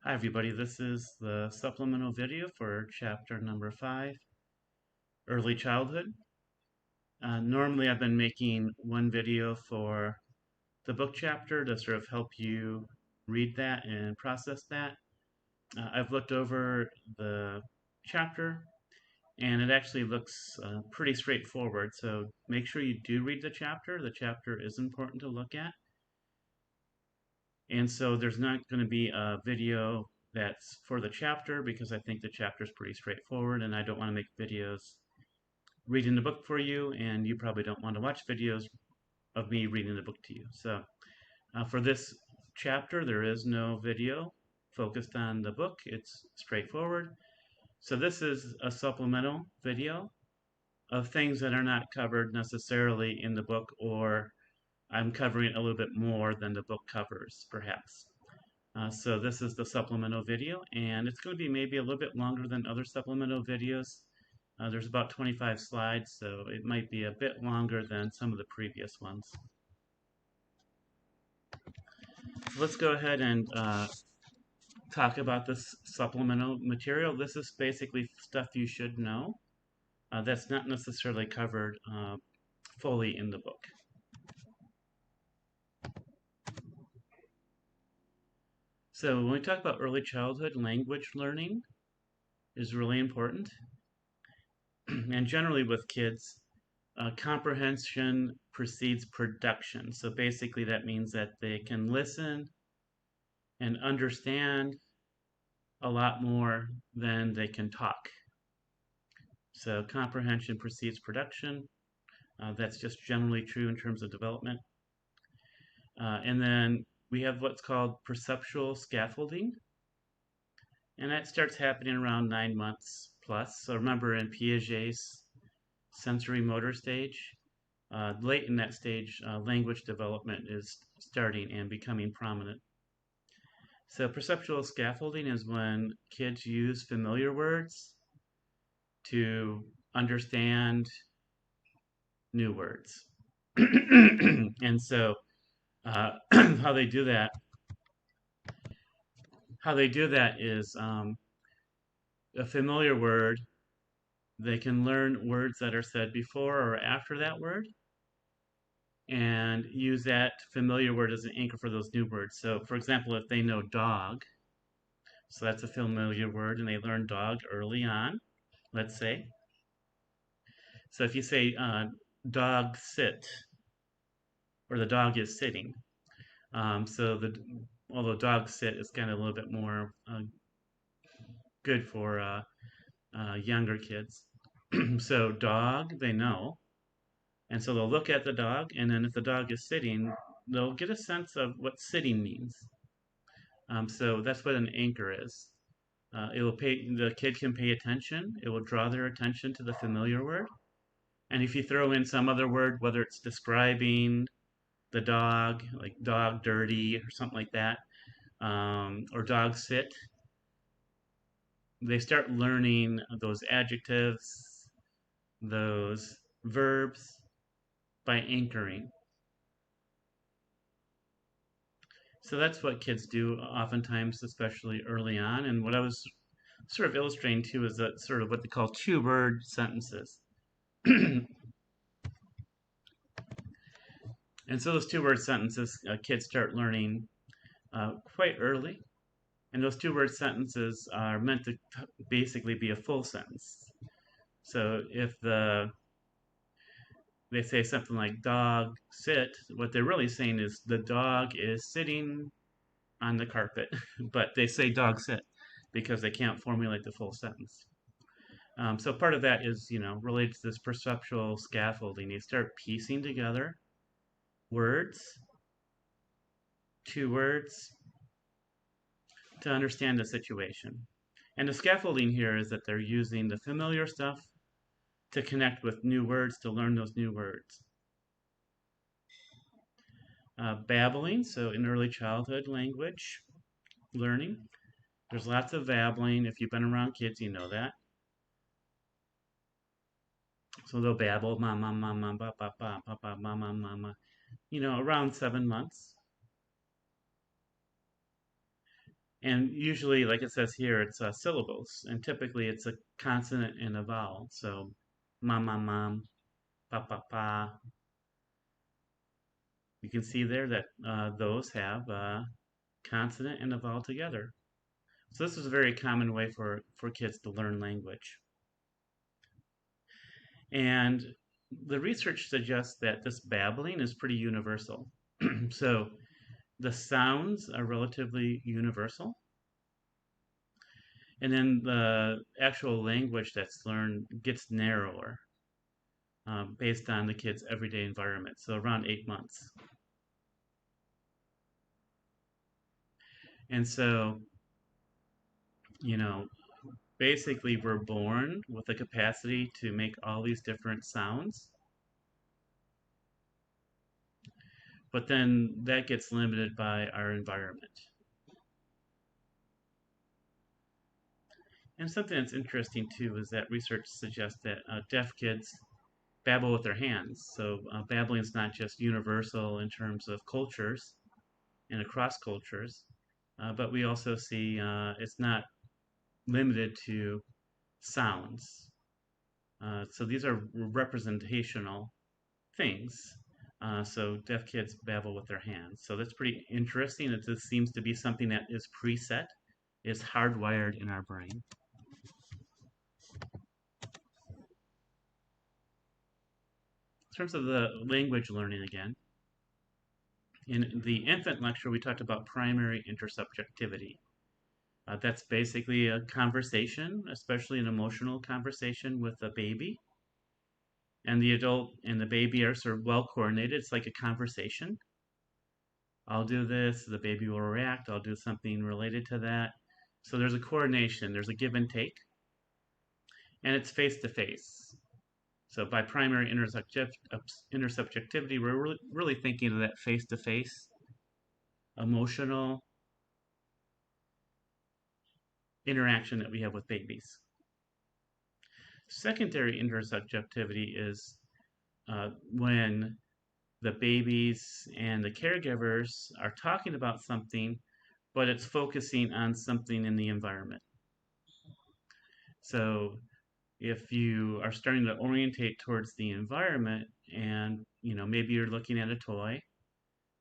Hi everybody, this is the supplemental video for chapter number 5, Early Childhood. Normally I've been making one video for the book chapter to sort of help you read that and process that. I've looked over the chapter and it actually looks pretty straightforward, so make sure you do read the chapter. The chapter is important to look at. And so there's not going to be a video that's for the chapter because I think the chapter is pretty straightforward and I don't want to make videos reading the book for you, and you probably don't want to watch videos of me reading the book to you. So for this chapter, there is no video focused on the book. It's straightforward. So this is a supplemental video of things that are not covered necessarily in the book, or I'm covering a little bit more than the book covers, perhaps. So this is the supplemental video, and it's going to be maybe a little bit longer than other supplemental videos. There's about 25 slides, so it might be a bit longer than some of the previous ones. So let's go ahead and talk about this supplemental material. This is basically stuff you should know that's not necessarily covered fully in the book. So when we talk about early childhood, language learning is really important. And generally with kids, comprehension precedes production. So basically that means that they can listen and understand a lot more than they can talk. So comprehension precedes production. That's just generally true in terms of development. And then we have what's called perceptual scaffolding. And that starts happening around 9 months plus. So remember in Piaget's sensory motor stage, late in that stage, language development is starting and becoming prominent. So perceptual scaffolding is when kids use familiar words to understand new words. And so how they do that is a familiar word, they can learn words that are said before or after that word and use that familiar word as an anchor for those new words. So for example, if they know dog, so that's a familiar word and they learn dog early on, let's say. So if you say dog sit, or the dog is sitting, although dog sit is kind of a little bit more good for younger kids. So dog, they know. And so they'll look at the dog, and then if the dog is sitting, they'll get a sense of what sitting means. So that's what an anchor is. The kid can pay attention. It will draw their attention to the familiar word. And if you throw in some other word, whether it's describing the dog, like dog dirty or something like that, or dog sit, they start learning those adjectives, those verbs by anchoring. So that's what kids do oftentimes, especially early on. And what I was sort of illustrating too is that sort of what they call two-word sentences. And so those two-word sentences, kids start learning quite early. And those two-word sentences are meant to basically be a full sentence. So if they say something like dog sit, what they're really saying is the dog is sitting on the carpet, but they say dog sit because they can't formulate the full sentence. So part of that is, related to this perceptual scaffolding. You start piecing together words, two words, to understand the situation. And the scaffolding here is that they're using the familiar stuff to connect with new words, to learn those new words. Babbling, so in early childhood language learning, there's lots of babbling. If you've been around kids, you know that. So they'll babble, mama, mama, ba, ba, ba, ba, ba, mama, mama, around 7 months. And usually, like it says here, it's syllables, and typically it's a consonant and a vowel. So, mom, pa. You can see there that those have a consonant and a vowel together. So this is a very common way for kids to learn language. And the research suggests that this babbling is pretty universal. So the sounds are relatively universal. And then the actual language that's learned gets narrower based on the kid's everyday environment. So around 8 months. And so, you know, basically we're born with the capacity to make all these different sounds, but then that gets limited by our environment. And something that's interesting too is that research suggests that deaf kids babble with their hands. So babbling is not just universal in terms of cultures and across cultures, but we also see it's not limited to sounds. So these are representational things. So deaf kids babble with their hands. So that's pretty interesting. That this seems to be something that is preset, is hardwired in our brain. In terms of the language learning again, in the infant lecture, we talked about primary intersubjectivity. That's basically a conversation, especially an emotional conversation with a baby. And the adult and the baby are sort of well coordinated. It's like a conversation. I'll do this, the baby will react, I'll do something related to that. So there's a coordination, there's a give and take, and it's face to face. So by primary intersubjectivity, we're really thinking of that face to face, emotional interaction that we have with babies. Secondary intersubjectivity is when the babies and the caregivers are talking about something, but it's focusing on something in the environment. So if you are starting to orientate towards the environment and maybe you're looking at a toy,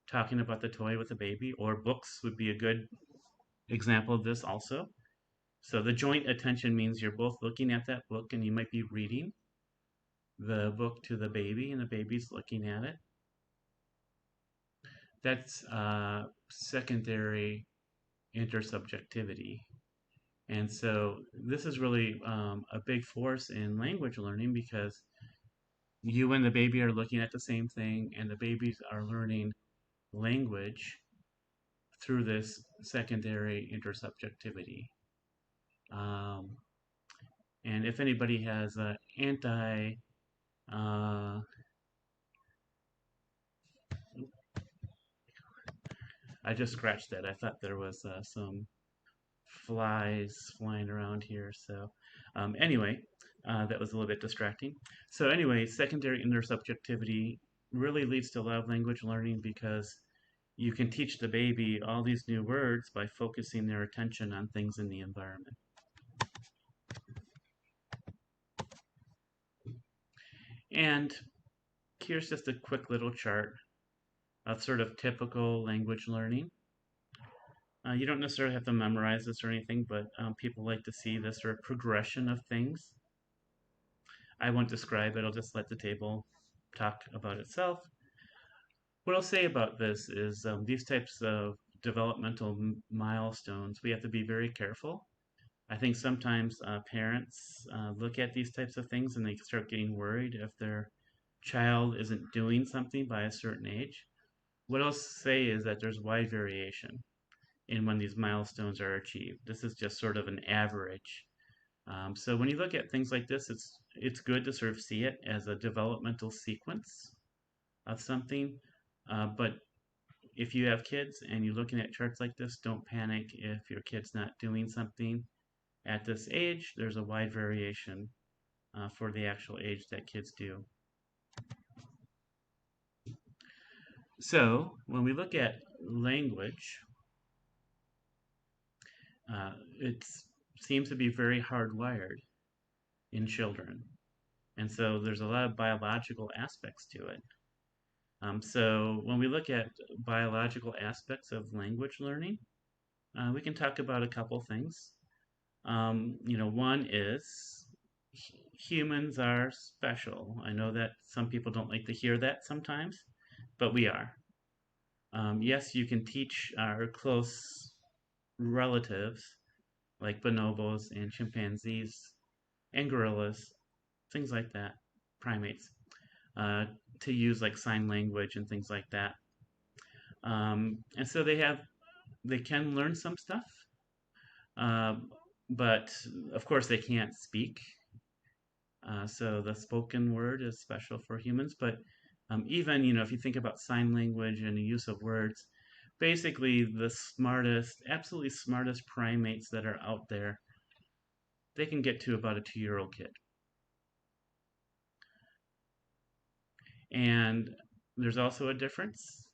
talking about the toy with the baby, or books would be a good example of this also. So the joint attention means you're both looking at that book and you might be reading the book to the baby and the baby's looking at it. That's secondary intersubjectivity. And so this is really a big force in language learning because you and the baby are looking at the same thing, and the babies are learning language through this secondary intersubjectivity. Um, and if anybody has uh, I just scratched that. I thought there was some flies flying around here. So anyway, that was a little bit distracting. So anyway, secondary intersubjectivity really leads to a lot of language learning because you can teach the baby all these new words by focusing their attention on things in the environment. And here's just a quick little chart of sort of typical language learning. You don't necessarily have to memorize this or anything, but people like to see this sort of progression of things. I won't describe it, I'll just let the table talk about itself. What I'll say about this is these types of developmental milestones, we have to be very careful. I think sometimes parents look at these types of things and they start getting worried if their child isn't doing something by a certain age. What I'll say is that there's wide variation in when these milestones are achieved. This is just sort of an average. So when you look at things like this, it's good to sort of see it as a developmental sequence of something. But if you have kids and you're looking at charts like this, don't panic if your kid's not doing something at this age. There's a wide variation for the actual age that kids do. So when we look at language, It seems to be very hardwired in children. And so there's a lot of biological aspects to it. So when we look at biological aspects of language learning, we can talk about a couple things. One is humans are special. I know that some people don't like to hear that sometimes, but we are. Yes, you can teach our close relatives like bonobos and chimpanzees and gorillas, things like that, primates, uh, to use like sign language and things like that. And so they can learn some stuff, uh, but of course they can't speak. So the spoken word is special for humans, but even if you think about sign language and the use of words, basically the smartest, absolutely smartest primates that are out there, they can get to about a 2-year-old kid. And there's also a difference.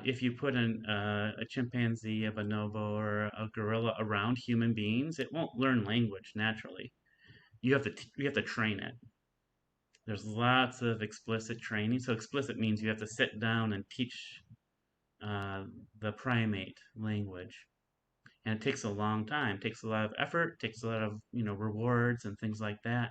If you put a chimpanzee, a bonobo, or a gorilla around human beings, it won't learn language naturally. You have to train it. There's lots of explicit training. So explicit means you have to sit down and teach uh, the primate language, and it takes a long time. It takes a lot of effort. Takes a lot of rewards and things like that.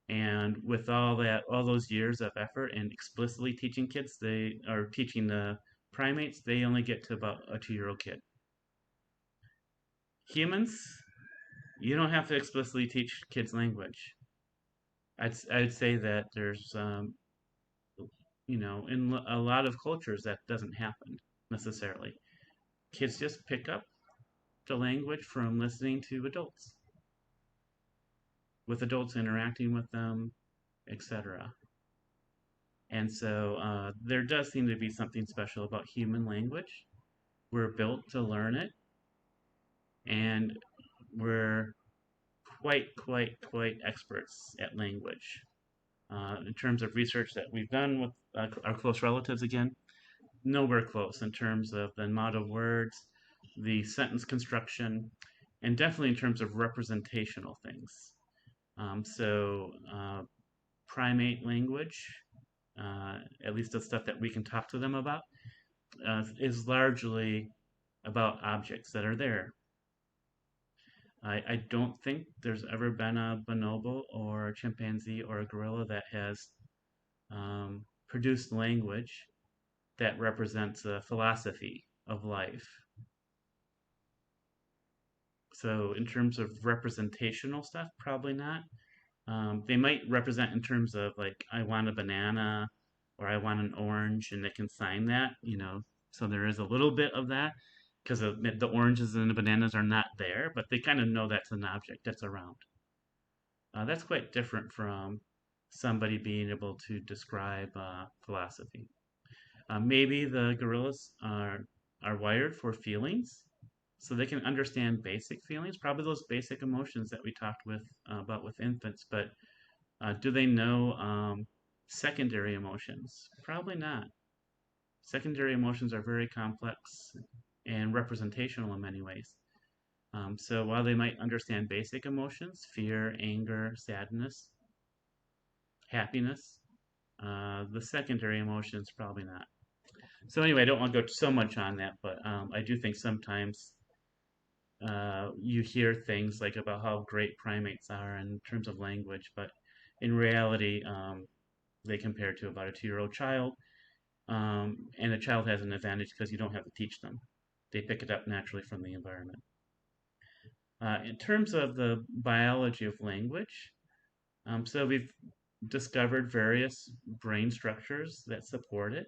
And with all those years of effort and explicitly teaching kids, they are teaching the primates, they only get to about a 2-year-old kid. Humans, you don't have to explicitly teach kids language. I'd say that there's, in a lot of cultures that doesn't happen necessarily. Kids just pick up the language from listening to adults, with adults interacting with them, etc. And so there does seem to be something special about human language. We're built to learn it, and we're quite experts at language. In terms of research that we've done with our close relatives, again, nowhere close in terms of the amount of words, the sentence construction, and definitely in terms of representational things. So, primate language, at least the stuff that we can talk to them about, is largely about objects that are there. I don't think there's ever been a bonobo or a chimpanzee or a gorilla that has produced language that represents a philosophy of life. So, in terms of representational stuff, probably not. They might represent in terms of like, I want a banana or I want an orange, and they can sign that. So there is a little bit of that because the oranges and the bananas are not there, but they kind of know that's an object that's around. That's quite different from somebody being able to describe philosophy. Maybe the gorillas are wired for feelings, so they can understand basic feelings, probably those basic emotions that we talked about with infants. But do they know secondary emotions? Probably not. Secondary emotions are very complex and representational in many ways. So while they might understand basic emotions, fear, anger, sadness, happiness, the secondary emotions probably not. So anyway, I don't want to go so much on that, but I do think sometimes you hear things like about how great primates are in terms of language, but in reality, they compare to about a 2-year-old child, and a child has an advantage because you don't have to teach them. They pick it up naturally from the environment. In terms of the biology of language, so we've discovered various brain structures that support it.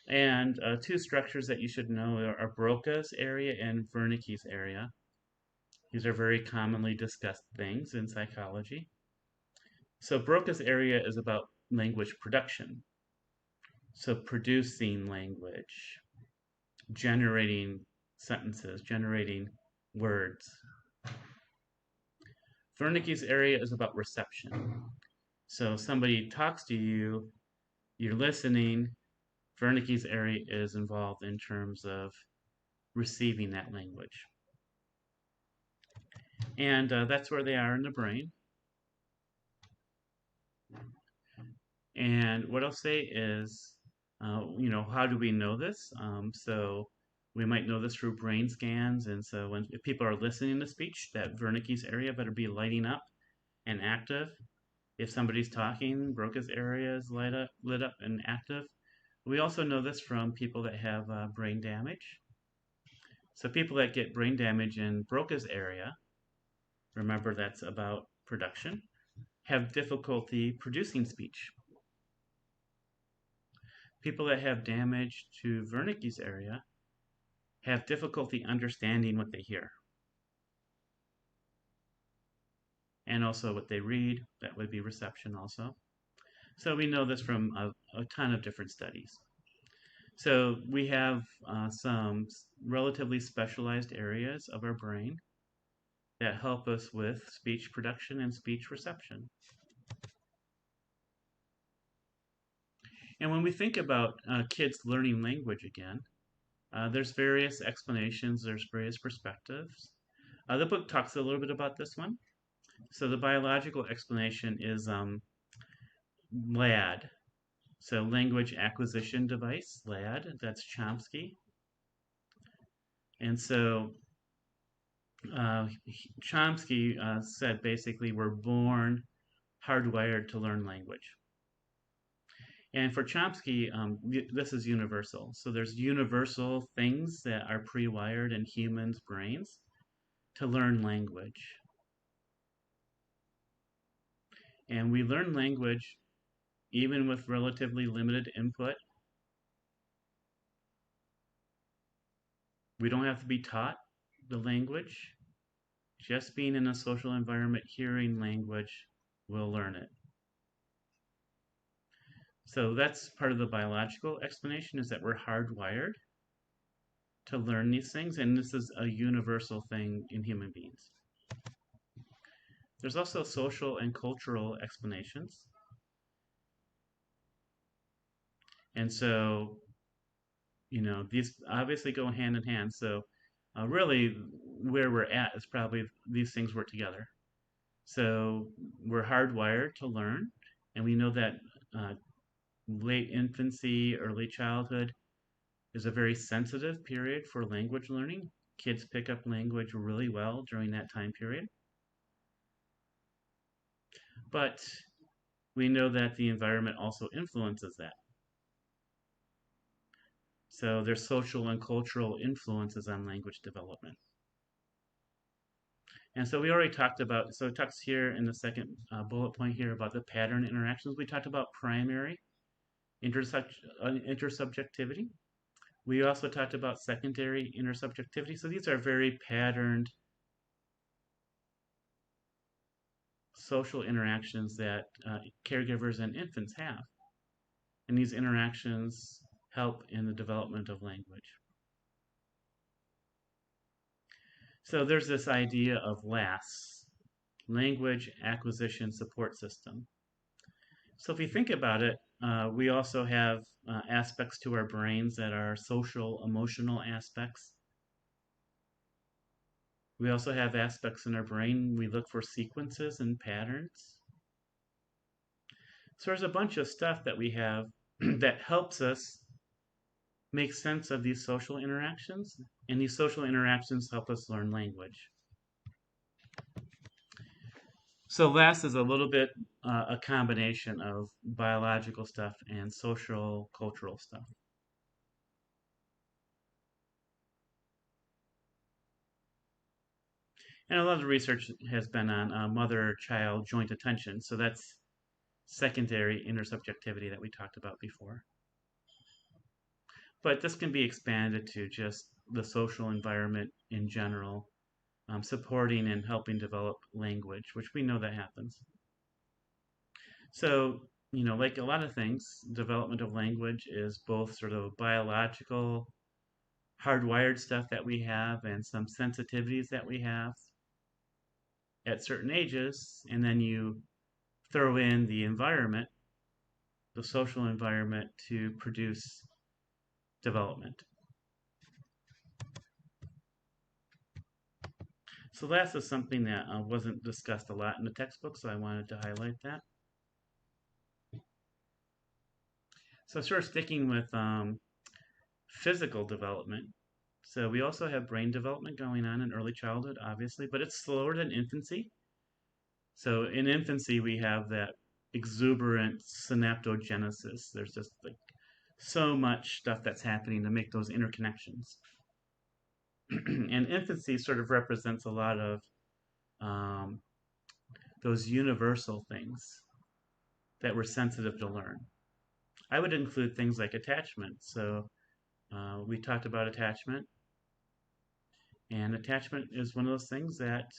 And two structures that you should know are Broca's area and Wernicke's area. These are very commonly discussed things in psychology. So Broca's area is about language production. So producing language, generating sentences, generating words. Wernicke's area is about reception. So somebody talks to you, you're listening. Wernicke's area is involved in terms of receiving that language. And that's where they are in the brain. And what I'll say is, how do we know this? So we might know this through brain scans. And so if people are listening to speech, that Wernicke's area better be lighting up and active. If somebody's talking, Broca's area is lit up and active. We also know this from people that have brain damage. So people that get brain damage in Broca's area, remember that's about production, have difficulty producing speech. People that have damage to Wernicke's area have difficulty understanding what they hear and also what they read. That would be reception also. So we know this from a ton of different studies. So we have some relatively specialized areas of our brain that help us with speech production and speech reception. And when we think about kids learning language again, there's various explanations, there's various perspectives. The book talks a little bit about this one. So the biological explanation is LAD, so language acquisition device, LAD, that's Chomsky. And so Chomsky said basically we're born hardwired to learn language. And for Chomsky, this is universal. So there's universal things that are pre-wired in humans' brains to learn language. And we learn language even with relatively limited input. We don't have to be taught the language. Just being in a social environment, hearing language, we'll learn it. So that's part of the biological explanation, is that we're hardwired to learn these things, and this is a universal thing in human beings. There's also social and cultural explanations. And so, these obviously go hand in hand. So really where we're at is probably these things work together. So we're hardwired to learn, and we know that late infancy, early childhood is a very sensitive period for language learning. Kids pick up language really well during that time period. But we know that the environment also influences that. So there's social and cultural influences on language development. And so we already talked about, so it talks here in the second bullet point here about the pattern interactions. We talked about primary intersubjectivity. We also talked about secondary intersubjectivity. So these are very patterned social interactions that caregivers and infants have. And these interactions help in the development of language. So there's this idea of LAS, Language Acquisition Support System. So if you think about it, we also have aspects to our brains that are social, emotional aspects. We also have aspects in our brain. We look for sequences and patterns. So there's a bunch of stuff that we have that helps us make sense of these social interactions, and these social interactions help us learn language. So LAS is a little bit a combination of biological stuff and social, cultural stuff. And a lot of the research has been on mother-child joint attention. So that's secondary intersubjectivity that we talked about before. But this can be expanded to just the social environment in general, supporting and helping develop language, which we know that happens. So, like a lot of things, development of language is both sort of biological, hardwired stuff that we have and some sensitivities that we have at certain ages, and then you throw in the environment, the social environment, to produce development. So that's just something that wasn't discussed a lot in the textbook, so I wanted to highlight that. So sort of sticking with physical development. So we also have brain development going on in early childhood, obviously, but it's slower than infancy. So in infancy, we have that exuberant synaptogenesis. There's just like so much stuff that's happening to make those interconnections. And infancy sort of represents a lot of um, those universal things that we're sensitive to learn. I would include things like attachment. So we talked about attachment, and attachment is one of those things that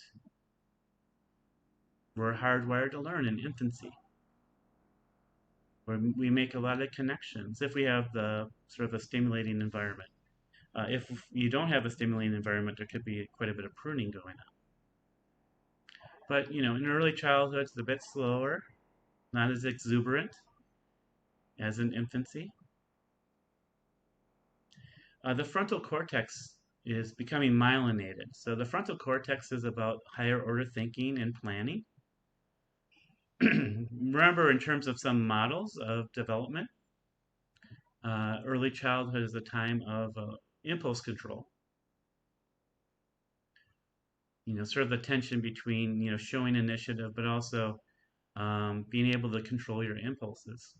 we're hardwired to learn in infancy, where we make a lot of connections if we have the sort of a stimulating environment. If you don't have a stimulating environment, there could be quite a bit of pruning going on. But in early childhood, it's a bit slower, not as exuberant as in infancy. The frontal cortex is becoming myelinated. So the frontal cortex is about higher order thinking and planning. Remember, in terms of some models of development, early childhood is a time of impulse control. Sort of the tension between showing initiative, but also being able to control your impulses.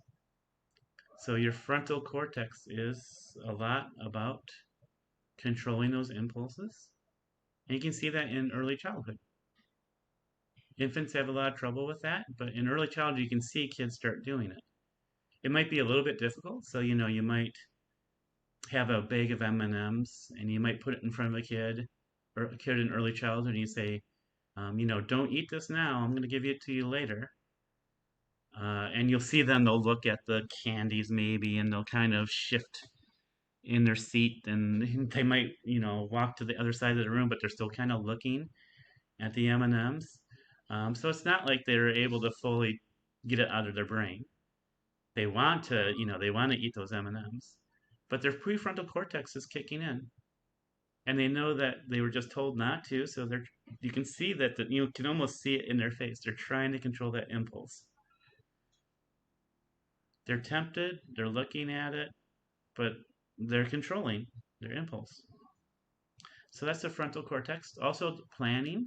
So your frontal cortex is a lot about controlling those impulses, and you can see that in early childhood. Infants have a lot of trouble with that, but in early childhood, you can see kids start doing it. It might be a little bit difficult, so you might have a bag of M&Ms, and you might put it in front of a kid or a kid in early childhood, and you say, don't eat this now. I'm going to give it to you later. And you'll see them, they'll look at the candies maybe, and they'll kind of shift in their seat, and they might, walk to the other side of the room, but they're still kind of looking at the M&Ms. So it's not like they're able to fully get it out of their brain. They want to eat those M&Ms, but their prefrontal cortex is kicking in, and they know that they were just told not to. So you can see that you can almost see it in their face. They're trying to control that impulse. They're tempted. They're looking at it, but they're controlling their impulse. So that's the frontal cortex. Also, planning.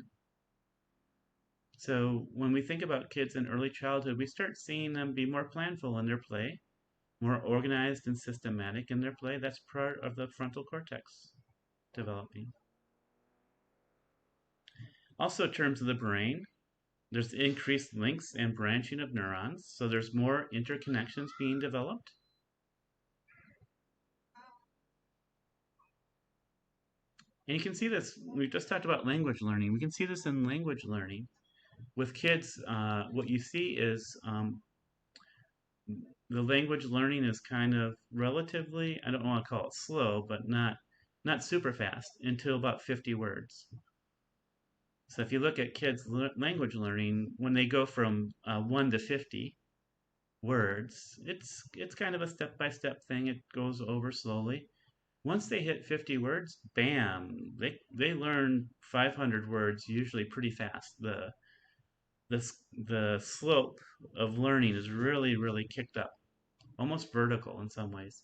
So when we think about kids in early childhood, we start seeing them be more planful in their play, more organized and systematic in their play. That's part of the frontal cortex developing. Also, in terms of the brain, there's increased links and branching of neurons, so there's more interconnections being developed. And you can see this, we just talked about language learning. We can see this in language learning. With kids, what you see is the language learning is kind of relatively, I don't want to call it slow, but not super fast until about 50 words. So if you look at kids' language learning, when they go from 1 to 50 words, it's kind of a step-by-step thing. It goes over slowly. Once they hit 50 words, bam, they learn 500 words usually pretty fast. The slope of learning is really, really kicked up, almost vertical in some ways.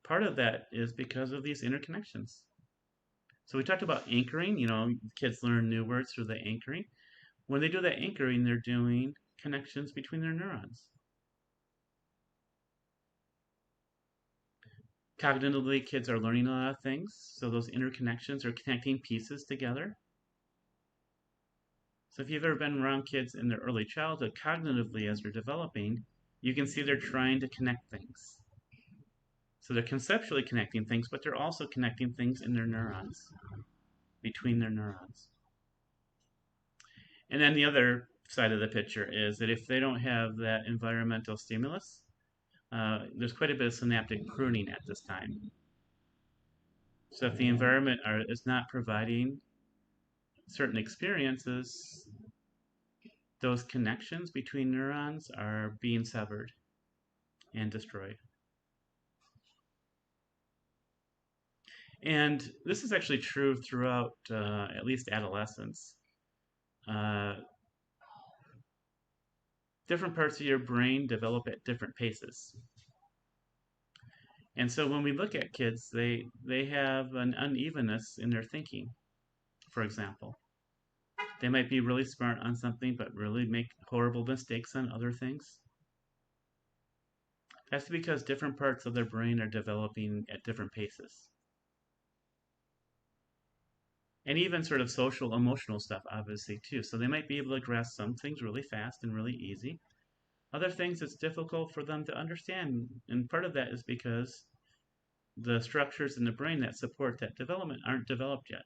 Part of that is because of these interconnections. So we talked about anchoring, kids learn new words through the anchoring. When they do that anchoring, they're doing connections between their neurons. Cognitively, kids are learning a lot of things, so those interconnections are connecting pieces together. So if you've ever been around kids in their early childhood, cognitively as they're developing, you can see they're trying to connect things. So they're conceptually connecting things, but they're also connecting things in their neurons, between their neurons. And then the other side of the picture is that if they don't have that environmental stimulus, there's quite a bit of synaptic pruning at this time. So if the environment is not providing certain experiences, those connections between neurons are being severed and destroyed. And this is actually true throughout at least adolescence. Uh, Different parts of your brain develop at different paces. And so when we look at kids, they have an unevenness in their thinking, for example. They might be really smart on something, but really make horrible mistakes on other things. That's because different parts of their brain are developing at different paces. And even sort of social, emotional stuff, obviously, too. So they might be able to grasp some things really fast and really easy. Other things it's difficult for them to understand. And part of that is because the structures in the brain that support that development aren't developed yet.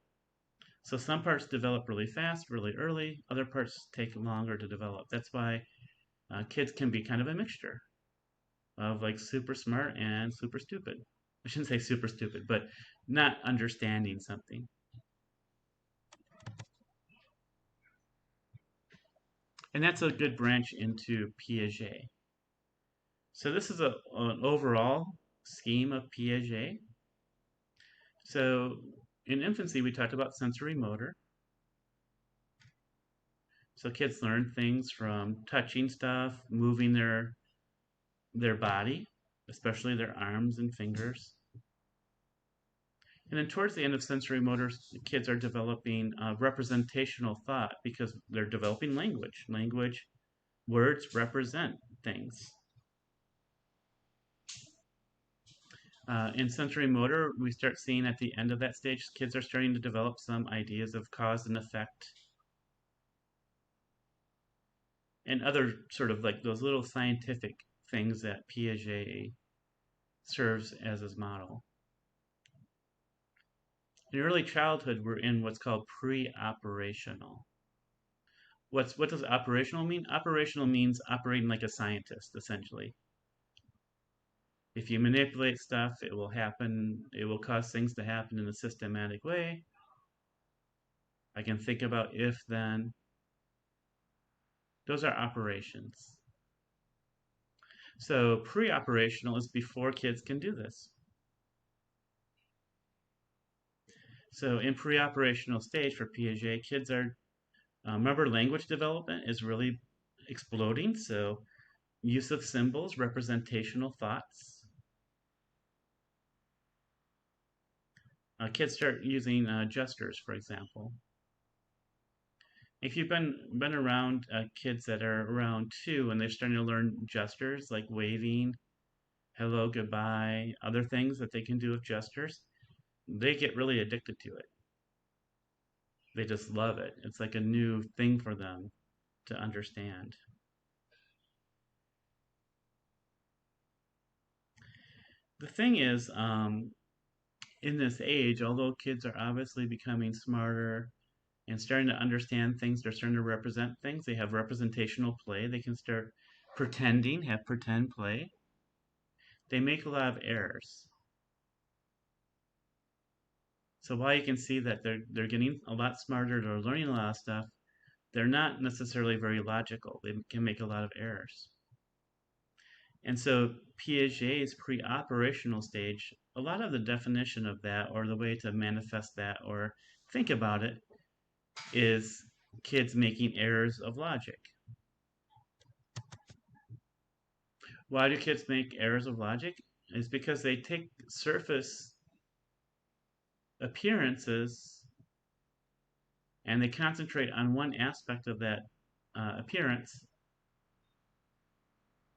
So some parts develop really fast, really early. Other parts take longer to develop. That's why kids can be kind of a mixture of like super smart and super stupid. I shouldn't say super stupid, but not understanding something. And that's a good branch into Piaget. So this is an overall scheme of Piaget. So in infancy, we talked about sensory motor. So kids learn things from touching stuff, moving their body, especially their arms and fingers. And then towards the end of sensory motor, kids are developing representational thought because they're developing language. Language, words represent things. In sensory motor, we start seeing at the end of that stage, kids are starting to develop some ideas of cause and effect and other sort of like those little scientific things that Piaget serves as his model. In early childhood, we're in what's called pre-operational. What does operational mean? Operational means operating like a scientist, essentially. If you manipulate stuff, it will happen. It will cause things to happen in a systematic way. I can think about if then. Those are operations. So pre-operational is before kids can do this. So in pre-operational stage for Piaget, kids are remember language development is really exploding. So use of symbols, representational thoughts. Kids start using gestures, for example. If you've been around kids that are around 2 and they're starting to learn gestures like waving, hello, goodbye, other things that they can do with gestures, they get really addicted to it. They just love it. It's like a new thing for them to understand. The thing is, in this age, although kids are obviously becoming smarter and starting to understand things, they're starting to represent things. They have representational play. They can start pretending, have pretend play. They make a lot of errors. So while you can see that they're getting a lot smarter, they're learning a lot of stuff, they're not necessarily very logical. They can make a lot of errors. And so Piaget's pre-operational stage, a lot of the definition of that or the way to manifest that or think about it is kids making errors of logic. Why do kids make errors of logic? It's because they take surface appearances and they concentrate on one aspect of that appearance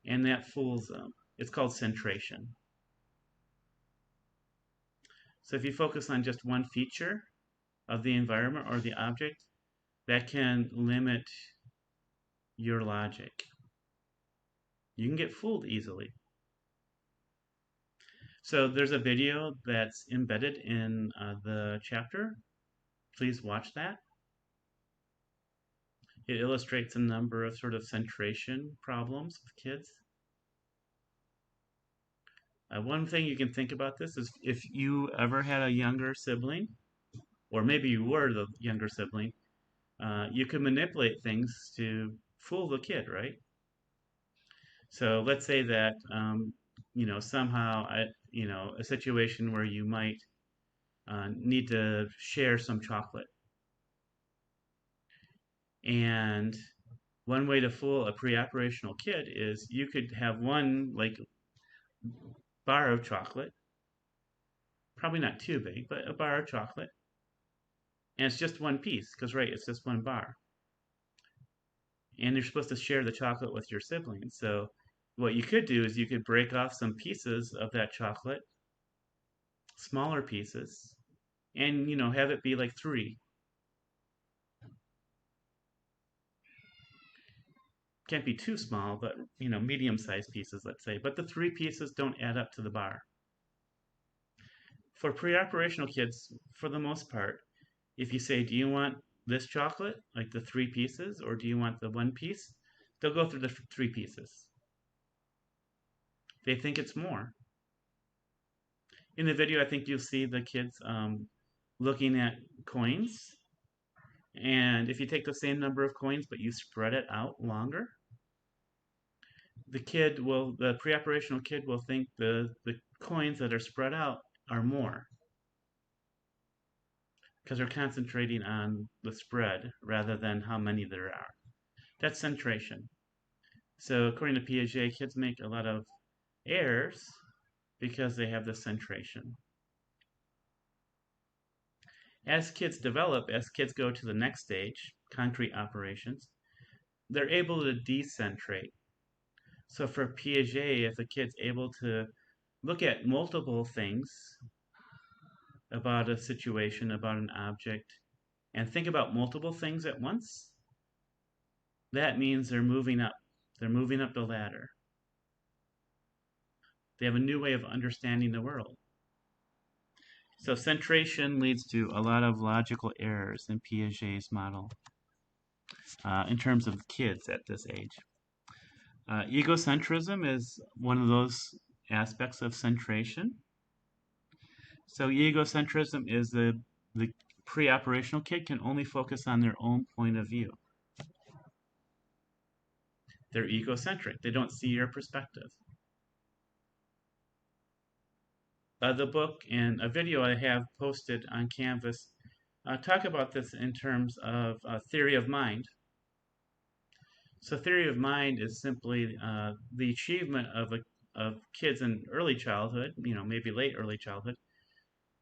and that fools them. It's called centration. So if you focus on just one feature of the environment or the object, that can limit your logic. You can get fooled easily. So there's a video that's embedded in the chapter. Please watch that. It illustrates a number of sort of centration problems with kids. One thing you can think about this is if you ever had a younger sibling, or maybe you were the younger sibling, you could manipulate things to fool the kid, right? So let's say that somehow a situation where you might need to share some chocolate. And one way to fool a pre-operational kid is you could have one like bar of chocolate, probably not too big, but a bar of chocolate, and it's just one piece because right, it's just one bar. And you're supposed to share the chocolate with your siblings. So what you could do is you could break off some pieces of that chocolate, smaller pieces, and have it be like three. Can't be too small, but medium-sized pieces, let's say. But the three pieces don't add up to the bar. For pre-operational kids, for the most part, if you say, do you want this chocolate, like the three pieces, or do you want the one piece? They'll go through the three pieces. They think it's more. In the video, I think you'll see the kids looking at coins. And if you take the same number of coins, but you spread it out longer, the pre-operational kid will think the coins that are spread out are more because they're concentrating on the spread rather than how many there are. That's centration. So according to Piaget, kids make a lot of errors because they have this centration. As kids develop, as kids go to the next stage, concrete operations, they're able to decentrate. So for Piaget, if a kid's able to look at multiple things about a situation, about an object, and think about multiple things at once, that means they're moving up. They're moving up the ladder. They have a new way of understanding the world. So centration leads to a lot of logical errors in Piaget's model in terms of kids at this age. Egocentrism is one of those aspects of centration. So egocentrism is the pre-operational kid can only focus on their own point of view. They're egocentric. They don't see your perspective. The book and a video I have posted on Canvas talk about this in terms of theory of mind. So theory of mind is simply the achievement of kids in early childhood, maybe late early childhood,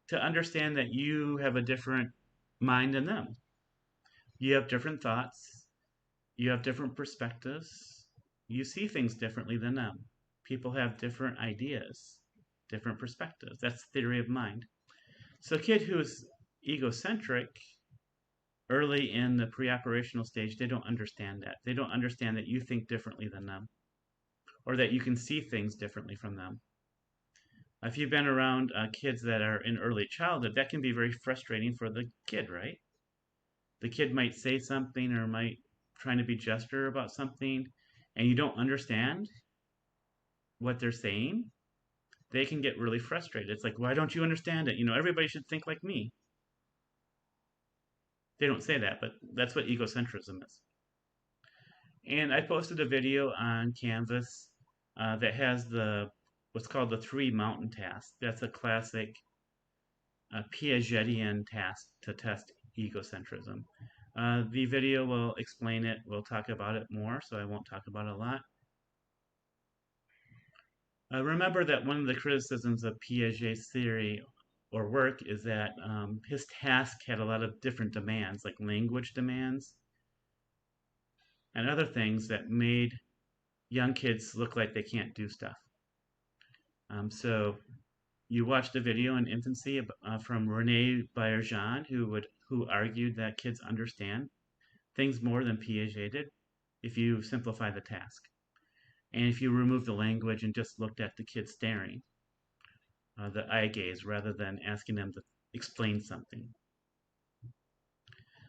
to understand that you have a different mind than them. You have different thoughts. You have different perspectives. You see things differently than them. People have different ideas, different perspectives. That's theory of mind. So a kid who is egocentric early in the pre-operational stage, they don't understand that. They don't understand that you think differently than them or that you can see things differently from them. If you've been around kids that are in early childhood, that can be very frustrating for the kid, right? The kid might say something or might trying to be gesture about something and you don't understand what they're saying, they can get really frustrated. It's like, why don't you understand it? Everybody should think like me. They don't say that, but that's what egocentrism is. And I posted a video on Canvas that has what's called the three mountain task. That's a classic Piagetian task to test egocentrism. The video will explain it. We'll talk about it more, so I won't talk about it a lot. Remember that one of the criticisms of Piaget's theory or work is that his task had a lot of different demands, like language demands and other things that made young kids look like they can't do stuff. So you watched a video in infancy from René Baerjean, who argued that kids understand things more than Piaget did if you simplify the task. And if you remove the language and just looked at the kids staring, the eye gaze, rather than asking them to explain something.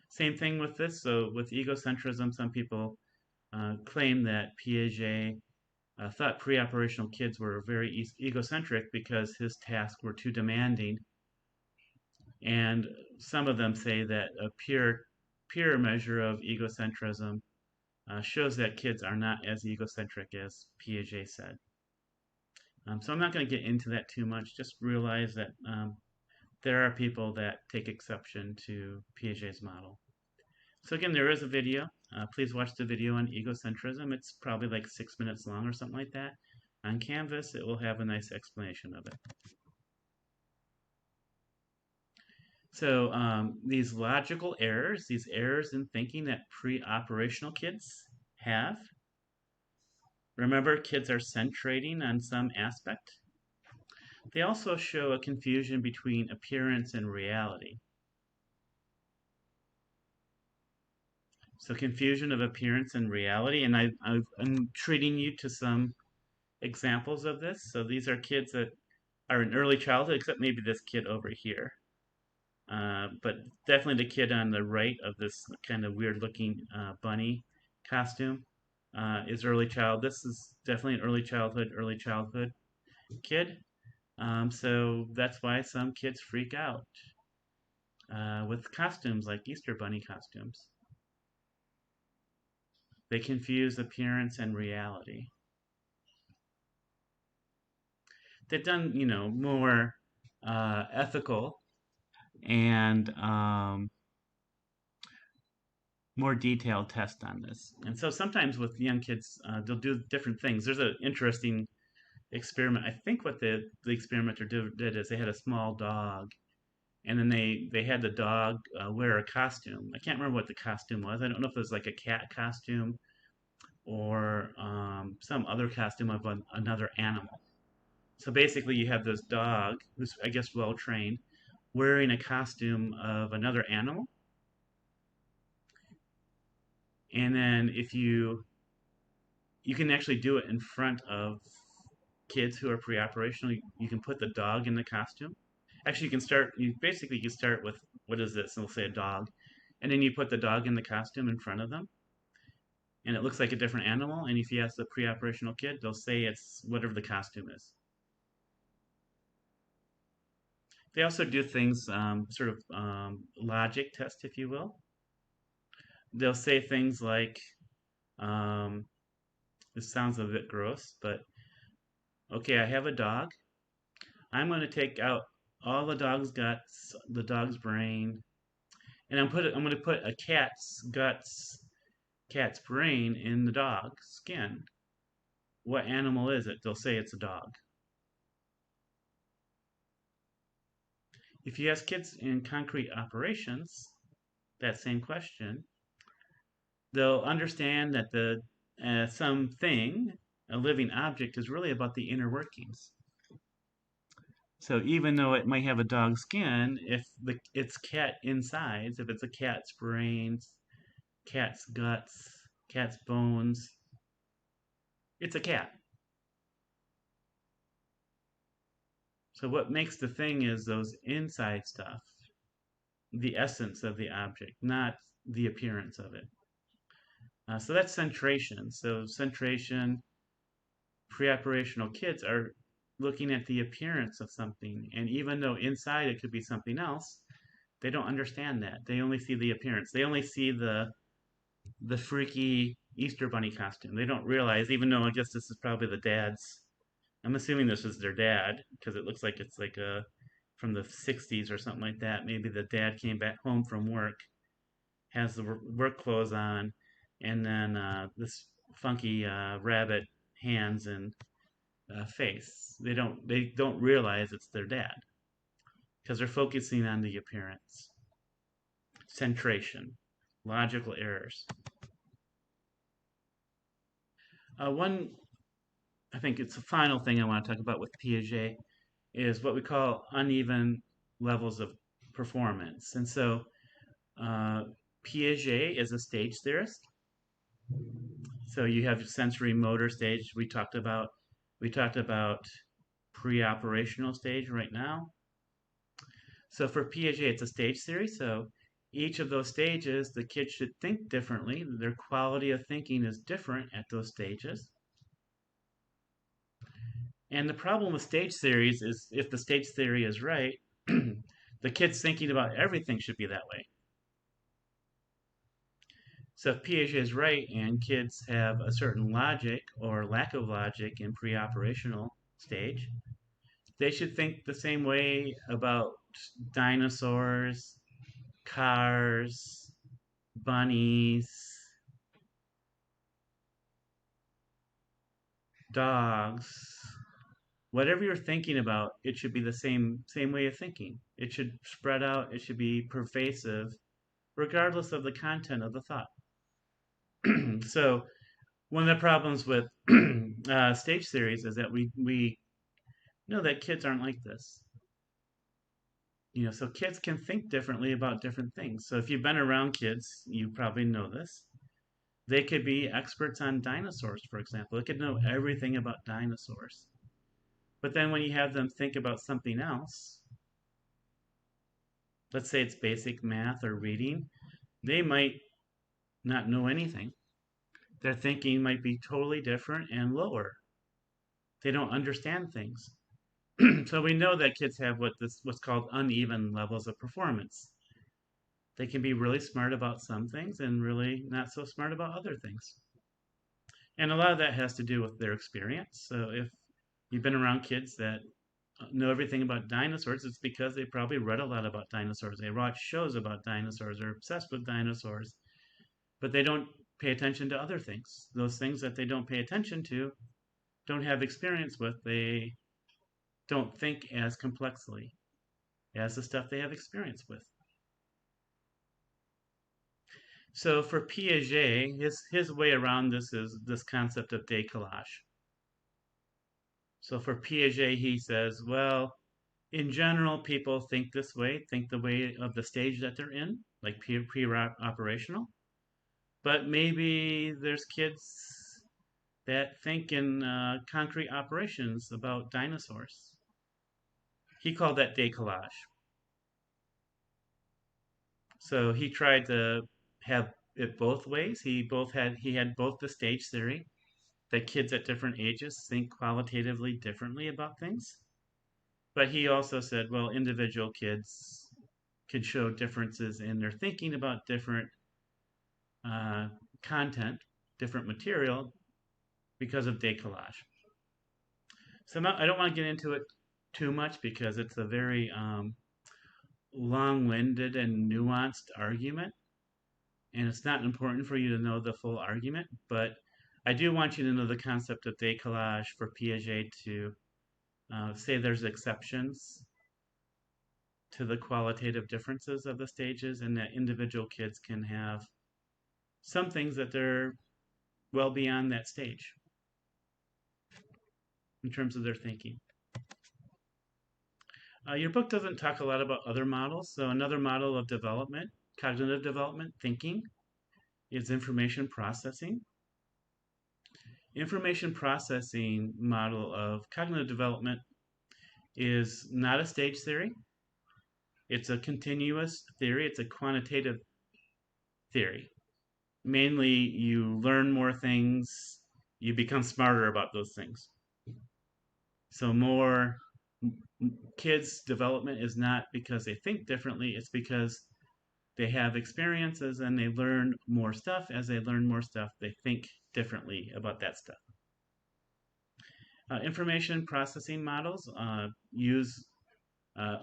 Same thing with this. So with egocentrism, some people claim that Piaget thought pre-operational kids were very egocentric because his tasks were too demanding. And some of them say that a pure measure of egocentrism shows that kids are not as egocentric as Piaget said. So I'm not going to get into that too much. Just realize that there are people that take exception to Piaget's model. So again, there is a video. Please watch the video on egocentrism. It's probably like 6 minutes long or something like that. On Canvas, it will have a nice explanation of it. So these logical errors, these errors in thinking that pre-operational kids have. Remember, kids are centrating on some aspect. They also show a confusion between appearance and reality. So confusion of appearance and reality, and I'm treating you to some examples of this. So these are kids that are in early childhood, except maybe this kid over here. But definitely the kid on the right of this kind of weird looking bunny costume is early child. This is definitely an early childhood kid. So that's why some kids freak out with costumes like Easter bunny costumes. They confuse appearance and reality. They've done, more ethical and more detailed tests on this. And so sometimes with young kids, they'll do different things. There's an interesting experiment. I think what the experimenter did is they had a small dog, and then they had the dog wear a costume. I can't remember what the costume was. I don't know if it was like a cat costume or some other costume of another animal. So basically, you have this dog who's, I guess, well trained, wearing a costume of another animal. And then if you can actually do it in front of kids who are pre-operational. You can put the dog in the costume. Actually, you can start with, what is this? And we'll say a dog. And then you put the dog in the costume in front of them. And it looks like a different animal. And if you ask the pre-operational kid, they'll say it's whatever the costume is. They also do things, sort of logic test, if you will. They'll say things like, this sounds a bit gross, but okay, I have a dog. I'm going to take out all the dog's guts, the dog's brain, and I'm going to put a cat's guts, cat's brain in the dog's skin. What animal is it? They'll say it's a dog. If you ask kids in concrete operations that same question, they'll understand that the something, a living object, is really about the inner workings. So even though it might have a dog skin, if its cat insides, if it's a cat's brains, cat's guts, cat's bones, it's a cat. So what makes the thing is those inside stuff, the essence of the object, not the appearance of it. So that's centration. So centration, pre-operational kids are looking at the appearance of something, and even though inside it could be something else, they don't understand that. They only see the appearance. They only see the freaky Easter bunny costume. They don't realize, even though I guess this is probably the dad's. I'm assuming this is their dad because it looks like it's like a from the 60s or something like that. Maybe the dad came back home from work, has the work clothes on, and then this funky rabbit hands and face. They don't realize it's their dad because they're focusing on the appearance. Centration, logical errors. One, I think it's the final thing I want to talk about with Piaget is what we call uneven levels of performance. And so Piaget is a stage theorist. So you have sensory motor stage. We talked about pre-operational stage right now. So for Piaget, it's a stage theory. So each of those stages, the kid should think differently. Their quality of thinking is different at those stages. And the problem with stage theories is if the stage theory is right, the kid's thinking about everything should be that way. So if Piaget is right and kids have a certain logic or lack of logic in pre-operational stage, they should think the same way about dinosaurs, cars, bunnies, dogs, whatever you're thinking about, it should be the same way of thinking. It should spread out, it should be pervasive, regardless of the content of the thought. So one of the problems with stage series is that we know that kids aren't like this. So kids can think differently about different things. So if you've been around kids, you probably know this. They could be experts on dinosaurs, for example. They could know everything about dinosaurs. But then when you have them think about something else, let's say it's basic math or reading, they might not know anything. Their thinking might be totally different and lower. They don't understand things. So we know that kids have what's called uneven levels of performance. They can be really smart about some things and really not so smart about other things. And a lot of that has to do with their experience. So if you've been around kids that know everything about dinosaurs, it's because they probably read a lot about dinosaurs. They watch shows about dinosaurs, are obsessed with dinosaurs, but they don't pay attention to other things. Those things that they don't pay attention to, don't have experience with, they don't think as complexly as the stuff they have experience with. So for Piaget, his way around this is this concept of décalage. So for Piaget, he says, well, in general, people think this way, think the way of the stage that they're in, like pre-operational. But maybe there's kids that think in concrete operations about dinosaurs. He called that décalage. So he tried to have it both ways. He had both the stage theory that kids at different ages think qualitatively differently about things. But he also said, well, individual kids could show differences in their thinking about different uh, content, different material because of décalage. So I don't want to get into it too much because it's a very long-winded and nuanced argument, and it's not important for you to know the full argument, but I do want you to know the concept of décalage for Piaget to say there's exceptions to the qualitative differences of the stages and that individual kids can have some things that they're well beyond that stage in terms of their thinking. Your book doesn't talk a lot about other models. So another model of development, cognitive development, thinking, is information processing. Information processing model of cognitive development is not a stage theory. It's a continuous theory. It's a quantitative theory. Mainly, you learn more things, you become smarter about those things. So more kids' development is not because they think differently, it's because they have experiences and they learn more stuff. As they learn more stuff, they think differently about that stuff. Information processing models use uh,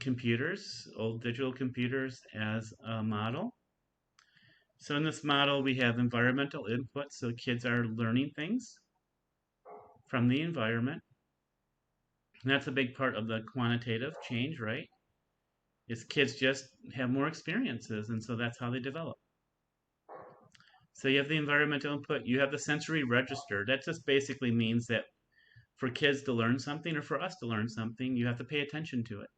computers, old digital computers, as a model. So in this model, we have environmental input, so kids are learning things from the environment. And that's a big part of the quantitative change, right? Is kids just have more experiences, and so that's how they develop. So you have the environmental input, you have the sensory register. That just basically means that for kids to learn something or for us to learn something, you have to pay attention to it.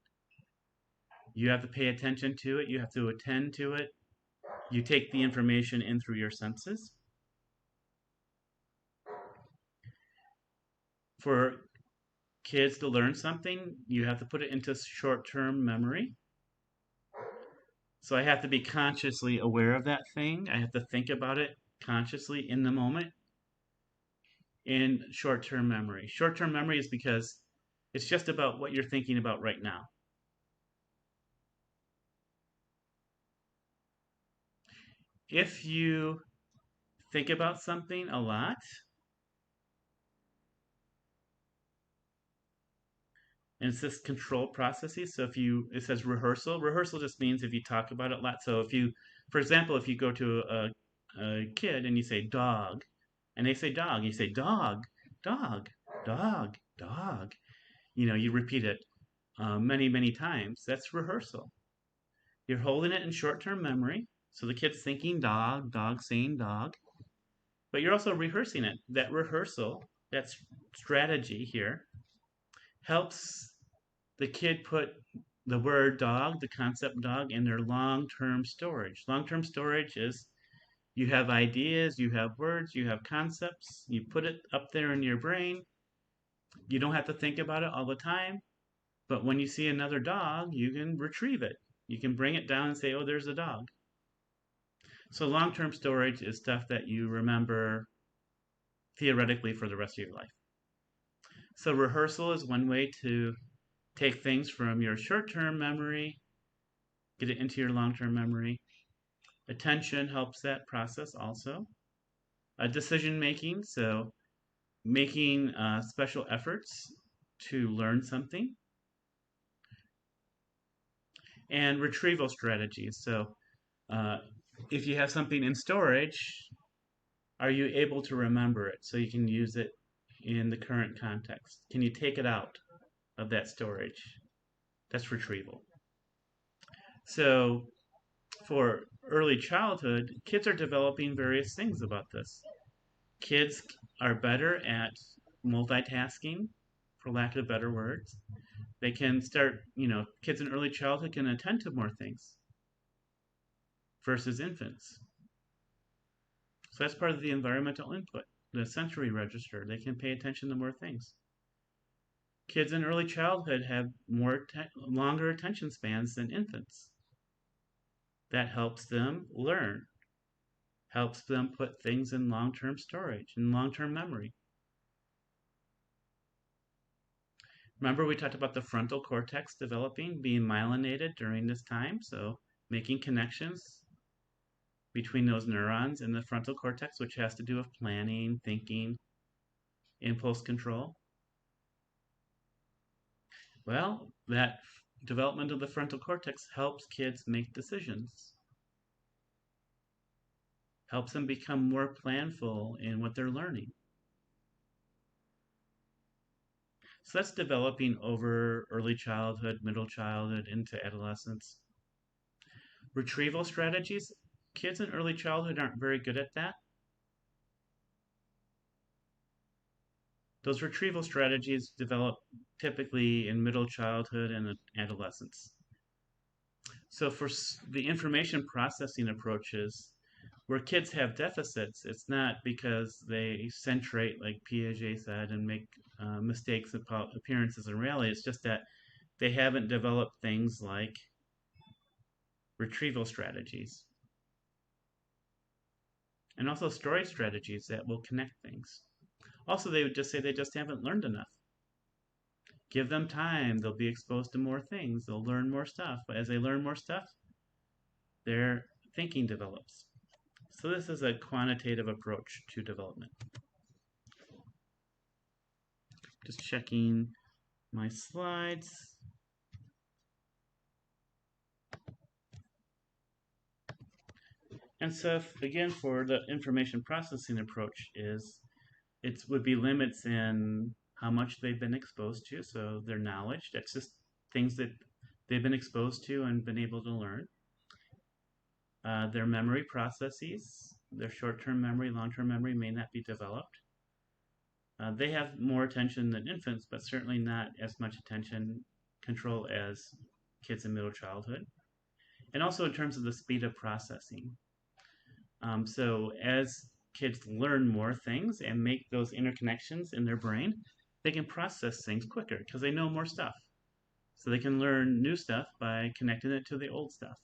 You have to pay attention to it, you have to attend to it. You take the information in through your senses. For kids to learn something, you have to put it into short-term memory. So I have to be consciously aware of that thing. I have to think about it consciously in the moment in short-term memory. Short-term memory is because it's just about what you're thinking about right now. If you think about something a lot, And it's this control processes. So it says rehearsal. Rehearsal just means if you talk about it a lot. So for example, if you go to a kid and you say dog, and they say dog, you say dog, dog, dog, dog. You repeat it many, many times. That's rehearsal. You're holding it in short-term memory. So the kid's thinking dog, dog saying dog, but you're also rehearsing it. That rehearsal, that strategy here, helps the kid put the word dog, the concept dog, in their long-term storage. Long-term storage is you have ideas, you have words, you have concepts, you put it up there in your brain. You don't have to think about it all the time, but when you see another dog, you can retrieve it. You can bring it down and say, oh, there's a dog. So long-term storage is stuff that you remember theoretically for the rest of your life. So rehearsal is one way to take things from your short-term memory, get it into your long-term memory. Attention helps that process also. Decision making, so making special efforts to learn something. And retrieval strategies. So uh, if you have something in storage, are you able to remember it so you can use it in the current context? Can you take it out of that storage? That's retrieval. So for early childhood, kids are developing various things about this. Kids are better at multitasking, for lack of better words. They can start, kids in early childhood can attend to more things versus infants. So that's part of the environmental input, the sensory register. They can pay attention to more things. Kids in early childhood have longer attention spans than infants. That helps them learn, helps them put things in long-term storage, in long-term memory. Remember we talked about the frontal cortex developing, being myelinated during this time, so making connections between those neurons in the frontal cortex, which has to do with planning, thinking, impulse control. Well, that development of the frontal cortex helps kids make decisions, helps them become more planful in what they're learning. So that's developing over early childhood, middle childhood, into adolescence. Retrieval strategies, kids in early childhood aren't very good at that. Those retrieval strategies develop typically in middle childhood and adolescence. So for the information processing approaches, where kids have deficits, it's not because they centrate, like Piaget said, and make mistakes about appearances and reality. It's just that they haven't developed things like retrieval strategies. And also storage strategies that will connect things. Also, they would just say they just haven't learned enough. Give them time, they'll be exposed to more things, they'll learn more stuff. But as they learn more stuff, their thinking develops. So this is a quantitative approach to development. Just checking my slides. And so again, for the information processing approach it would be limits in how much they've been exposed to, so their knowledge, that's just things that they've been exposed to and been able to learn. Their memory processes, their short-term memory, long-term memory may not be developed. They have more attention than infants, but certainly not as much attention control as kids in middle childhood. And also in terms of the speed of processing. So as kids learn more things and make those interconnections in their brain, they can process things quicker because they know more stuff. So they can learn new stuff by connecting it to the old stuff.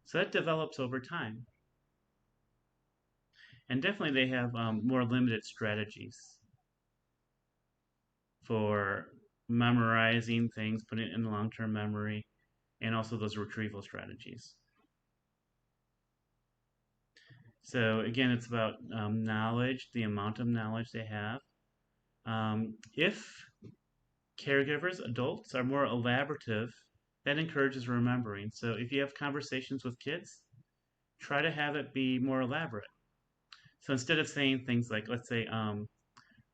So that develops over time. And definitely they have more limited strategies for memorizing things, putting it in long-term memory, and also those retrieval strategies. So again, it's about knowledge, the amount of knowledge they have. If Caregivers, adults, are more elaborative. That encourages remembering. So if you have conversations with kids, try to have it be more elaborate. So instead of saying things like, let's say,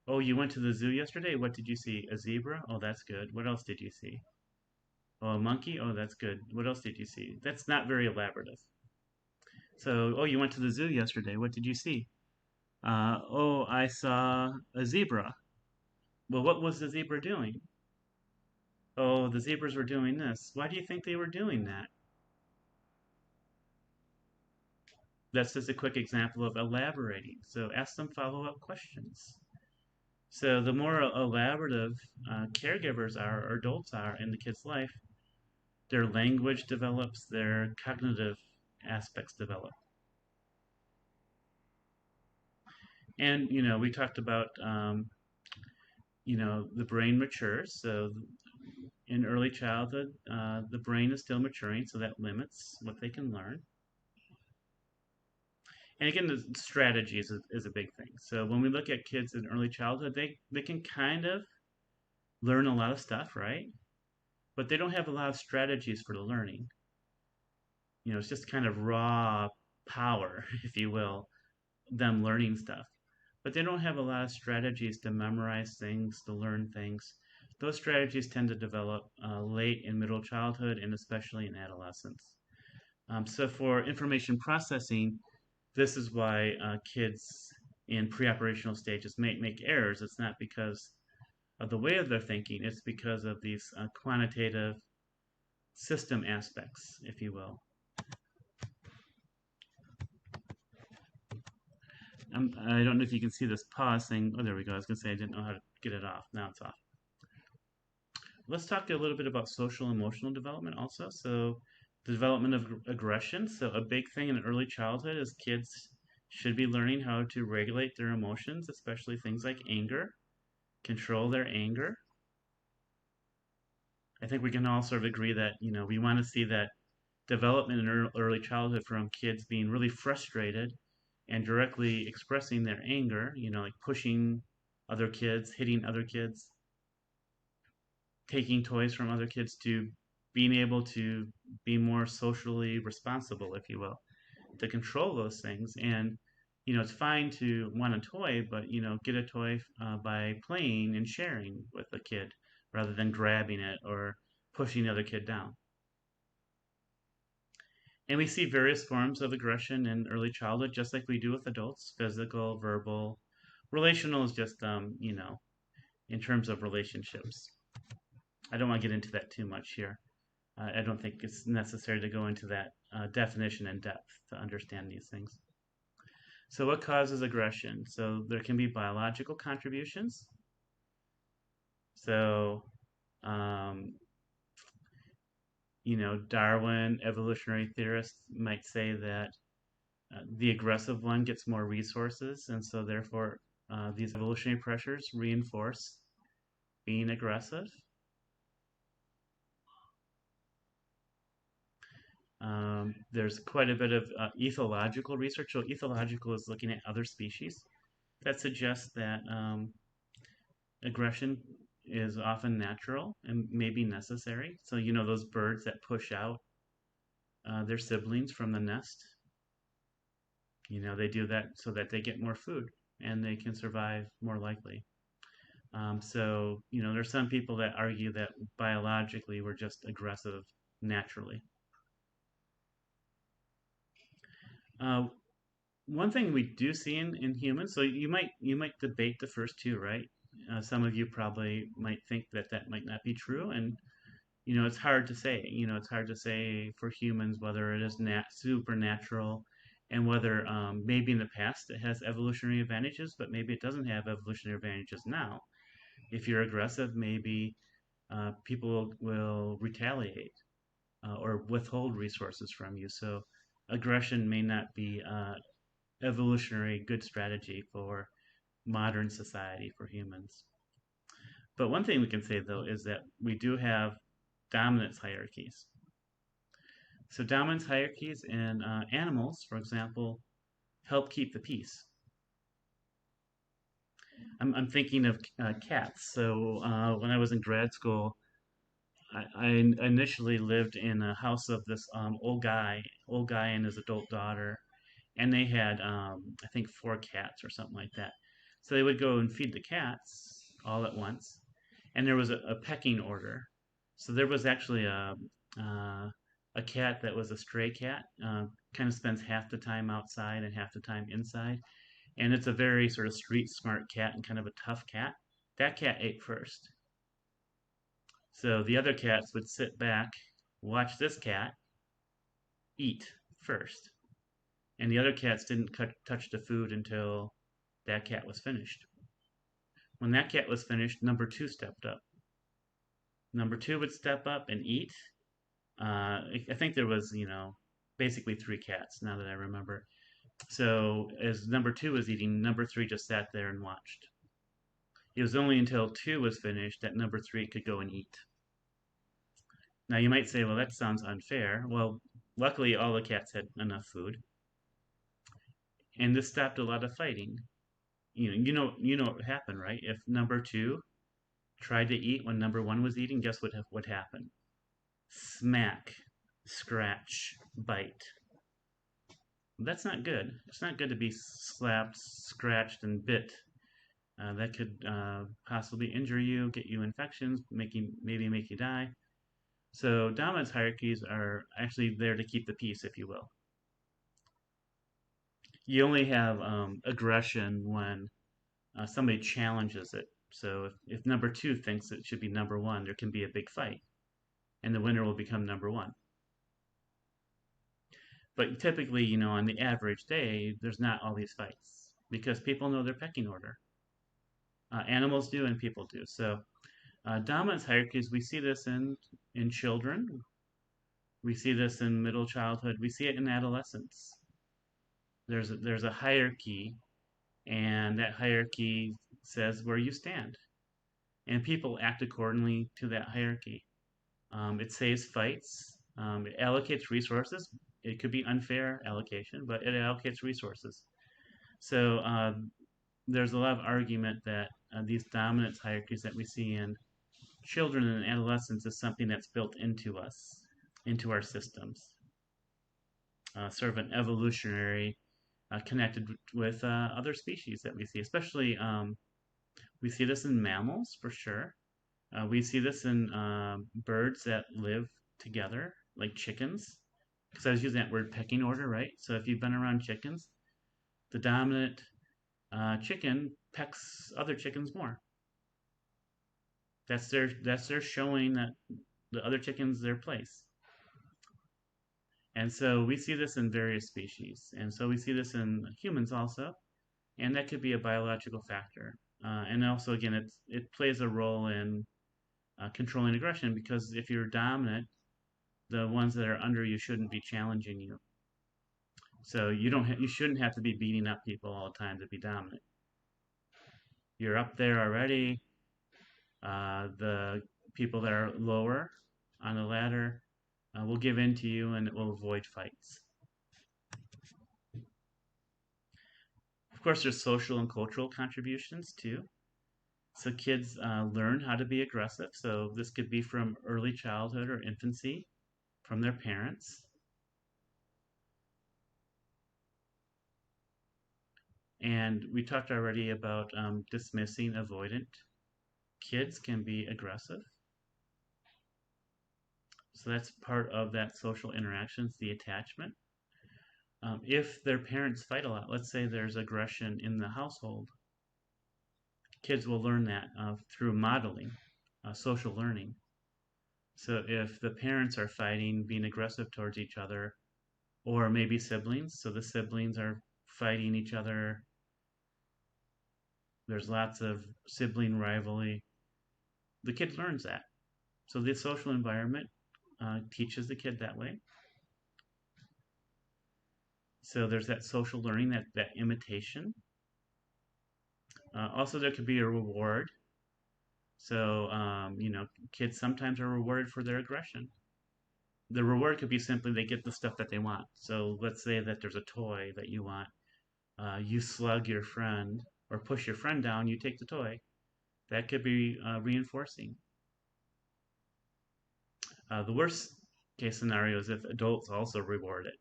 oh, you went to the zoo yesterday? What did you see? A zebra? Oh, that's good. What else did you see? Oh, a monkey? Oh, that's good. What else did you see? That's not very elaborative. So, oh, you went to the zoo yesterday. What did you see? Oh, I saw a zebra. Well, what was the zebra doing? Oh, the zebras were doing this. Why do you think they were doing that? That's just a quick example of elaborating. So ask them follow-up questions. So the more elaborative caregivers are, or adults are in the kid's life, their language develops, their cognitive aspects develop. And, we talked about, the brain matures. So in early childhood, the brain is still maturing, so that limits what they can learn. And again, the strategy is a big thing. So when we look at kids in early childhood, they can kind of learn a lot of stuff, right? But they don't have a lot of strategies for the learning. It's just kind of raw power, if you will, them learning stuff. But they don't have a lot of strategies to memorize things, to learn things. Those strategies tend to develop late in middle childhood and especially in adolescence. So for information processing, this is why kids in pre-operational stages may make errors. It's not because of the way of their thinking, it's because of these quantitative system aspects, if you will. I don't know if you can see this pause thing. Oh, there we go. I was going to say I didn't know how to get it off. Now it's off. Let's talk a little bit about social emotional development also. So the development of aggression. So a big thing in early childhood is kids should be learning how to regulate their emotions, especially things like anger, control their anger. I think we can all sort of agree that, we want to see that development in early childhood from kids being really frustrated and directly expressing their anger, like pushing other kids, hitting other kids, taking toys from other kids, to being able to be more socially responsible, if you will, to control those things. And, it's fine to want a toy, but, get a toy by playing and sharing with a kid rather than grabbing it or pushing the other kid down. And we see various forms of aggression in early childhood, just like we do with adults: physical, verbal. Relational is just, in terms of relationships. I don't want to get into that too much here. I don't think it's necessary to go into that definition in depth to understand these things. So, what causes aggression? So, there can be biological contributions. So, um, Darwin, evolutionary theorists, might say that the aggressive one gets more resources, and so therefore these evolutionary pressures reinforce being aggressive. There's quite a bit of ethological research. So ethological is looking at other species that suggests that aggression is often natural and maybe necessary. So those birds that push out their siblings from the nest, they do that so that they get more food and they can survive more likely. So, there's some people that argue that biologically we're just aggressive naturally. Uh, One thing we do see in humans, so you might debate the first two, right? Some of you probably might think that that might not be true, and it's hard to say. It's hard to say for humans whether it is supernatural, and whether maybe in the past it has evolutionary advantages, but maybe it doesn't have evolutionary advantages now. If you're aggressive, maybe people will retaliate or withhold resources from you. So aggression may not be evolutionary good strategy for modern society for humans. But one thing we can say though is that we do have dominance hierarchies. So dominance hierarchies in animals, for example, help keep the peace. I'm thinking of cats. So when I was in grad school, I initially lived in a house of this old guy and his adult daughter, and they had I think four cats or something like that. So they would go and feed the cats all at once, and there was a pecking order. So there was actually uh, a cat that was a stray cat, kind of spends half the time outside and half the time inside, and it's a very sort of street smart cat and kind of a tough cat. That cat ate first. So the other cats would sit back, watch this cat eat first. And the other cats didn't touch the food until that cat was finished. When that cat was finished, number two stepped up. Number two would step up and eat. I think there was, basically three cats now that I remember. So as number two was eating, number three just sat there and watched. It was only until two was finished that number three could go and eat. Now you might say, well, that sounds unfair. Well, luckily all the cats had enough food, and this stopped a lot of fighting. You know what happened, right? If number two tried to eat when number one was eating, guess what would happen? Smack, scratch, bite. That's not good. It's not good to be slapped, scratched, and bit. That could possibly injure you, get you infections, maybe make you die. So dominance hierarchies are actually there to keep the peace, if you will. You only have aggression when somebody challenges it. So if number two thinks it should be number one, there can be a big fight, and the winner will become number one. But typically, on the average day, there's not all these fights because people know their pecking order. Animals do, and people do. So dominance hierarchies, we see this in children. We see this in middle childhood. We see it in adolescence. There's a hierarchy, and that hierarchy says where you stand, and people act accordingly to that hierarchy. It saves fights. It allocates resources. It could be unfair allocation, but it allocates resources. So there's a lot of argument that these dominance hierarchies that we see in children and adolescents is something that's built into us, into our systems, sort of an evolutionary connected with other species that we see, especially we see this in mammals for sure. We see this in birds that live together, like chickens, because I was using that word pecking order, right? So if you've been around chickens, the dominant chicken pecks other chickens more. That's their showing that the other chickens their place. And so we see this in various species, and so we see this in humans also, and that could be a biological factor. And also, again, it plays a role in controlling aggression because if you're dominant, the ones that are under you shouldn't be challenging you. So you shouldn't have to be beating up people all the time to be dominant. You're up there already. The people that are lower on the ladder will give in to you, and it will avoid fights. Of course, there's social and cultural contributions too. So kids learn how to be aggressive. So this could be from early childhood or infancy, from their parents. And we talked already about dismissing, avoidant. Kids can be aggressive. So that's part of that social interactions, the attachment. If their parents fight a lot, let's say there's aggression in the household, kids will learn that through modeling, social learning. So if the parents are fighting, being aggressive towards each other, or maybe siblings, so the siblings are fighting each other, there's lots of sibling rivalry, the kid learns that. So the social environment teaches the kid that way. So there's that social learning, that imitation. Also, there could be a reward. So, kids sometimes are rewarded for their aggression. The reward could be simply they get the stuff that they want. So let's say that there's a toy that you want. You slug your friend or push your friend down, you take the toy. That could be reinforcing. The worst case scenario is if adults also reward it.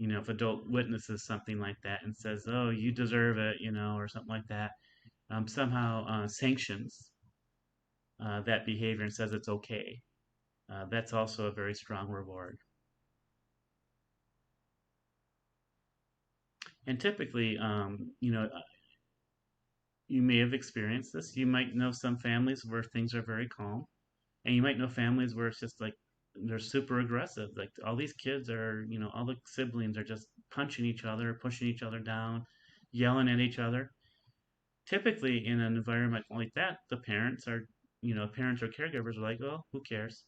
If adult witnesses something like that and says, "Oh, you deserve it," or something like that, somehow sanctions that behavior and says it's okay. That's also a very strong reward. And typically, you may have experienced this. You might know some families where things are very calm, and you might know families where it's just like they're super aggressive. Like all these kids are, all the siblings are just punching each other, pushing each other down, yelling at each other. Typically, in an environment like that, the parents or caregivers are like, "Oh, who cares?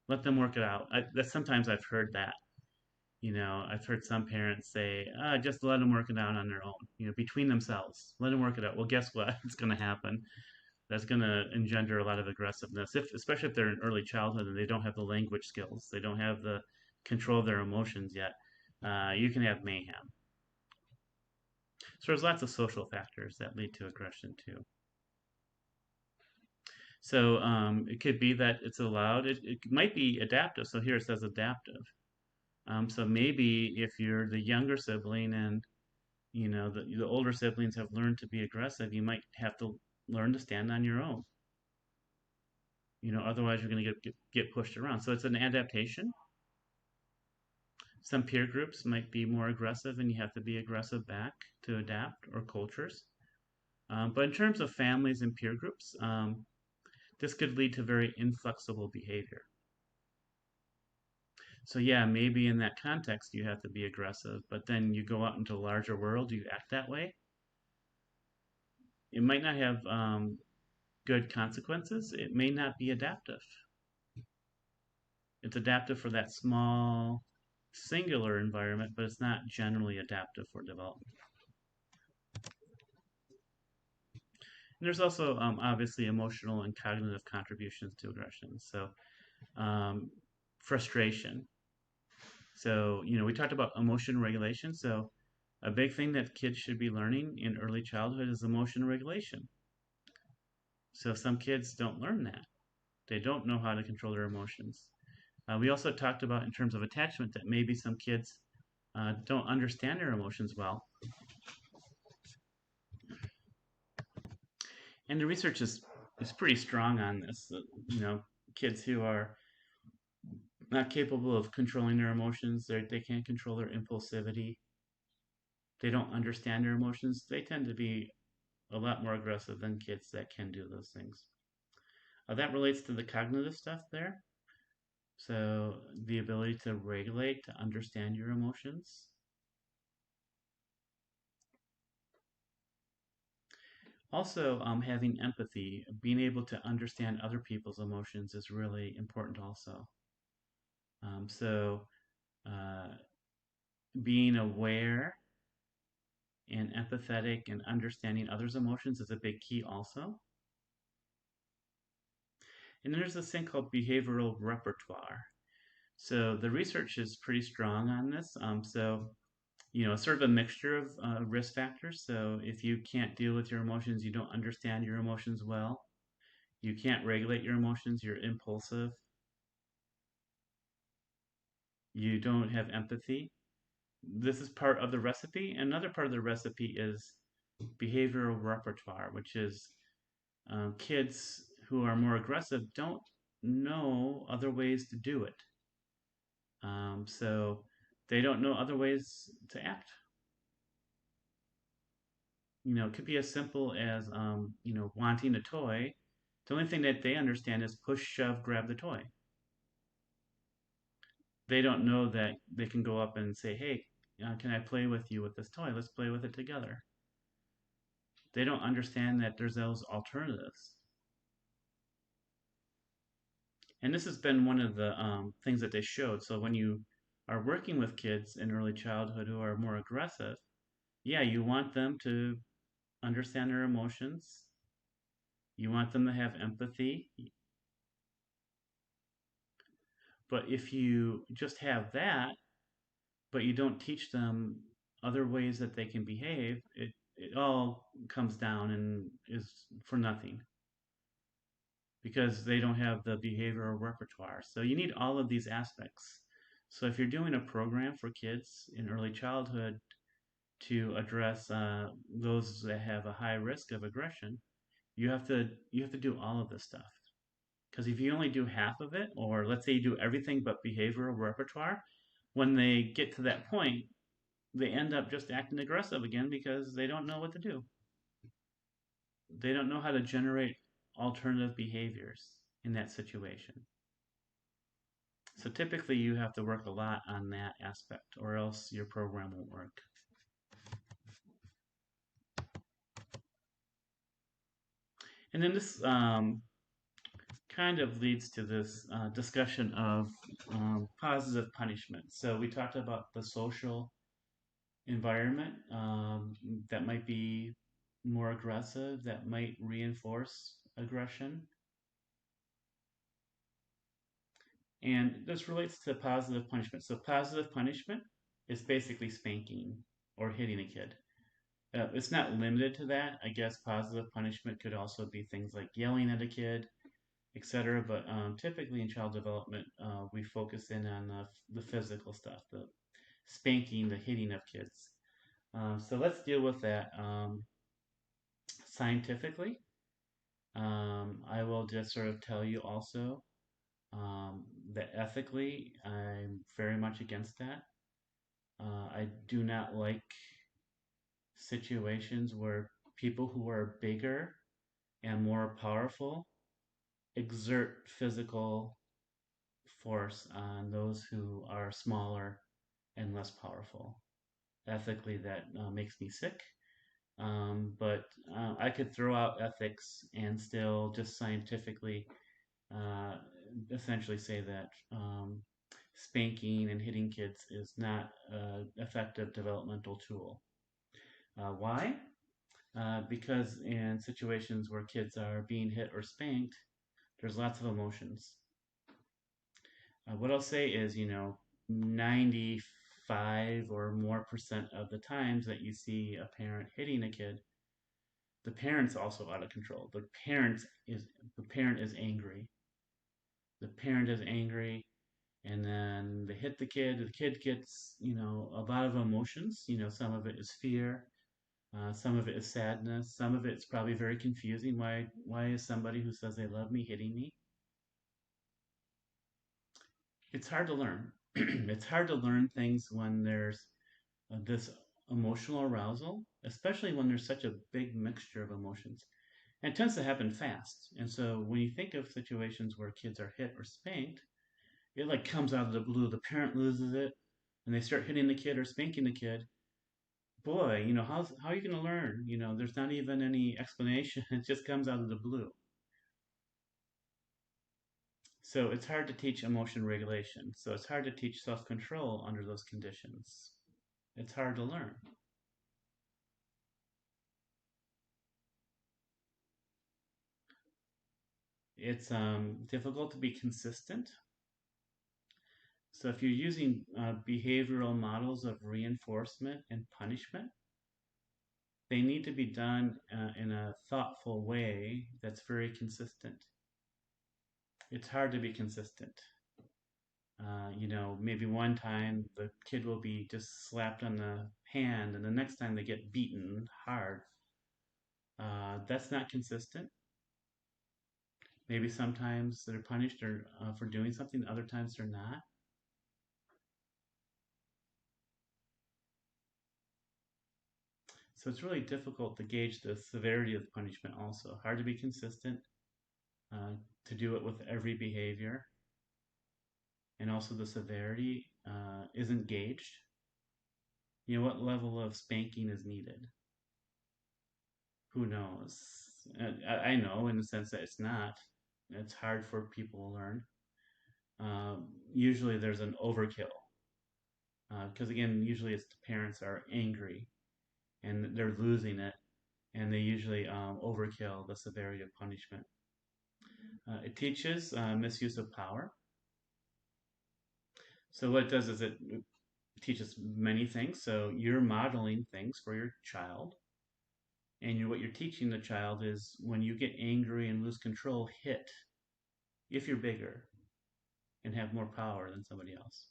Let them work it out." Sometimes I've heard that. I've heard some parents say, just let them work it out on their own, between themselves. Let them work it out. Well, guess what? It's going to happen. That's going to engender a lot of aggressiveness, especially if they're in early childhood and they don't have the language skills. They don't have the control of their emotions yet. You can have mayhem. So there's lots of social factors that lead to aggression too. So it could be that it's allowed. It might be adaptive. So here it says adaptive. So maybe if you're the younger sibling and the older siblings have learned to be aggressive, you might have to learn to stand on your own. Otherwise you're going to get pushed around. So it's an adaptation. Some peer groups might be more aggressive, and you have to be aggressive back to adapt, or cultures. But in terms of families and peer groups, this could lead to very inflexible behavior. So yeah, maybe in that context you have to be aggressive, but then you go out into the larger world, you act that way. It might not have good consequences. It may not be adaptive. It's adaptive for that small, singular environment, but it's not generally adaptive for development. And there's also obviously emotional and cognitive contributions to aggression. So um, frustration. So, we talked about emotion regulation. So a big thing that kids should be learning in early childhood is emotion regulation. So some kids don't learn that. They don't know how to control their emotions. We also talked about in terms of attachment that maybe some kids don't understand their emotions well. And the research is pretty strong on this. Kids who are not capable of controlling their emotions, they can't control their impulsivity, they don't understand their emotions, they tend to be a lot more aggressive than kids that can do those things. That relates to the cognitive stuff there. So the ability to regulate, to understand your emotions. Also, having empathy, being able to understand other people's emotions is really important also. So being aware and empathetic and understanding others' emotions is a big key also. And then there's this thing called behavioral repertoire. So the research is pretty strong on this. Sort of a mixture of risk factors. So if you can't deal with your emotions, you don't understand your emotions well, you can't regulate your emotions, you're impulsive, you don't have empathy. This is part of the recipe. Another part of the recipe is behavioral repertoire, which is kids who are more aggressive don't know other ways to do it. So they don't know other ways to act. It could be as simple as, wanting a toy. The only thing that they understand is push, shove, grab the toy. They don't know that they can go up and say, hey, can I play with you with this toy? Let's play with it together. They don't understand that there's those alternatives. And this has been one of the things that they showed. So when you are working with kids in early childhood who are more aggressive, yeah, you want them to understand their emotions. You want them to have empathy. But if you just have that, but you don't teach them other ways that they can behave, it all comes down and is for nothing because they don't have the behavioral repertoire. So you need all of these aspects. So if you're doing a program for kids in early childhood to address those that have a high risk of aggression, you have to do all of this stuff. Because if you only do half of it, or let's say you do everything but behavioral repertoire, when they get to that point, they end up just acting aggressive again because they don't know what to do. They don't know how to generate alternative behaviors in that situation. So typically you have to work a lot on that aspect or else your program won't work. And then this kind of leads to this discussion of positive punishment. So we talked about the social environment that might be more aggressive, that might reinforce aggression. And this relates to positive punishment. So positive punishment is basically spanking or hitting a kid. It's not limited to that. I guess positive punishment could also be things like yelling at a kid, etc. But typically in child development, we focus in on the physical stuff, the spanking, the hitting of kids. So let's deal with that scientifically. I will just sort of tell you also that ethically, I'm very much against that. I do not like situations where people who are bigger and more powerful exert physical force on those who are smaller and less powerful. Ethically, that makes me sick. But I could throw out ethics and still just scientifically uh, essentially say that spanking and hitting kids is not an effective developmental tool. Why? Because in situations where kids are being hit or spanked, there's lots of emotions. What I'll say is, 95 or more percent of the times that you see a parent hitting a kid, the parent's also out of control. The parent is angry. The parent is angry, and then they hit the kid. The kid gets, a lot of emotions. Some of it is fear, some of it is sadness, some of it's probably very confusing. Why is somebody who says they love me hitting me? It's hard to learn. It's hard to learn things when there's this emotional arousal, especially when there's such a big mixture of emotions. And it tends to happen fast. And so when you think of situations where kids are hit or spanked, it like comes out of the blue. The parent loses it and they start hitting the kid or spanking the kid. Boy, how are you going to learn? There's not even any explanation. It just comes out of the blue. So it's hard to teach emotion regulation. So it's hard to teach self-control under those conditions. It's hard to learn. It's difficult to be consistent. So if you're using behavioral models of reinforcement and punishment, they need to be done in a thoughtful way that's very consistent. It's hard to be consistent. Maybe one time the kid will be just slapped on the hand, and the next time they get beaten hard. That's not consistent. Maybe sometimes they're punished for doing something, other times they're not. So it's really difficult to gauge the severity of the punishment also. Hard to be consistent, to do it with every behavior. And also the severity isn't gauged. What level of spanking is needed? Who knows? I know in the sense that it's not. It's hard for people to learn. Usually there's an overkill. Because again, usually it's the parents are angry and they're losing it, and they usually overkill the severity of punishment. It teaches misuse of power. So what it does is it teaches many things. So you're modeling things for your child, and what you're teaching the child is when you get angry and lose control, hit if you're bigger and have more power than somebody else.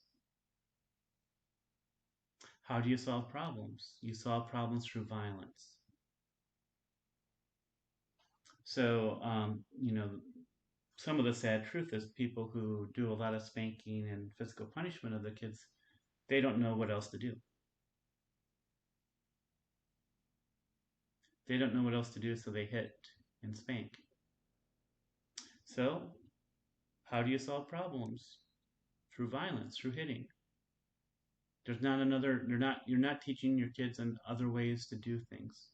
How do you solve problems? You solve problems through violence. So, some of the sad truth is people who do a lot of spanking and physical punishment of the kids, they don't know what else to do. They don't know what else to do, so they hit and spank. So, how do you solve problems? Through violence, through hitting. There's not another. You're not teaching your kids on other ways to do things.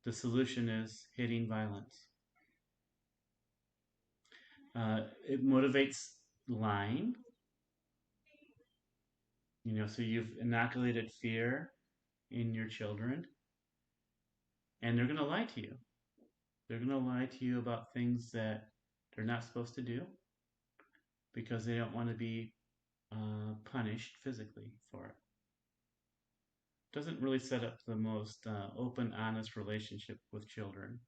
The solution is hitting, violence. It motivates lying. So you've inoculated fear in your children, and they're going to lie to you. They're going to lie to you about things that they're not supposed to do because they don't want to be punished physically for it. Doesn't really set up the most open, honest relationship with children.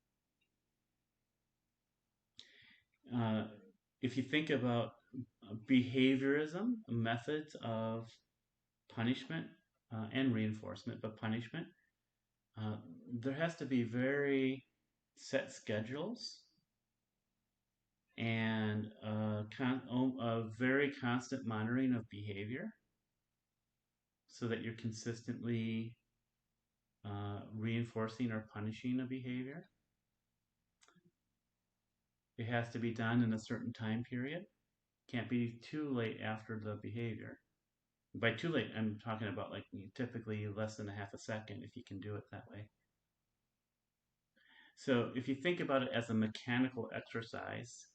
If you think about behaviorism, methods of punishment and reinforcement, but punishment, there has to be very set schedules and a very constant monitoring of behavior so that you're consistently reinforcing or punishing a behavior. It has to be done in a certain time period. Can't be too late after the behavior. By too late, I'm talking about like typically less than a half a second if you can do it that way. So if you think about it as a mechanical exercise,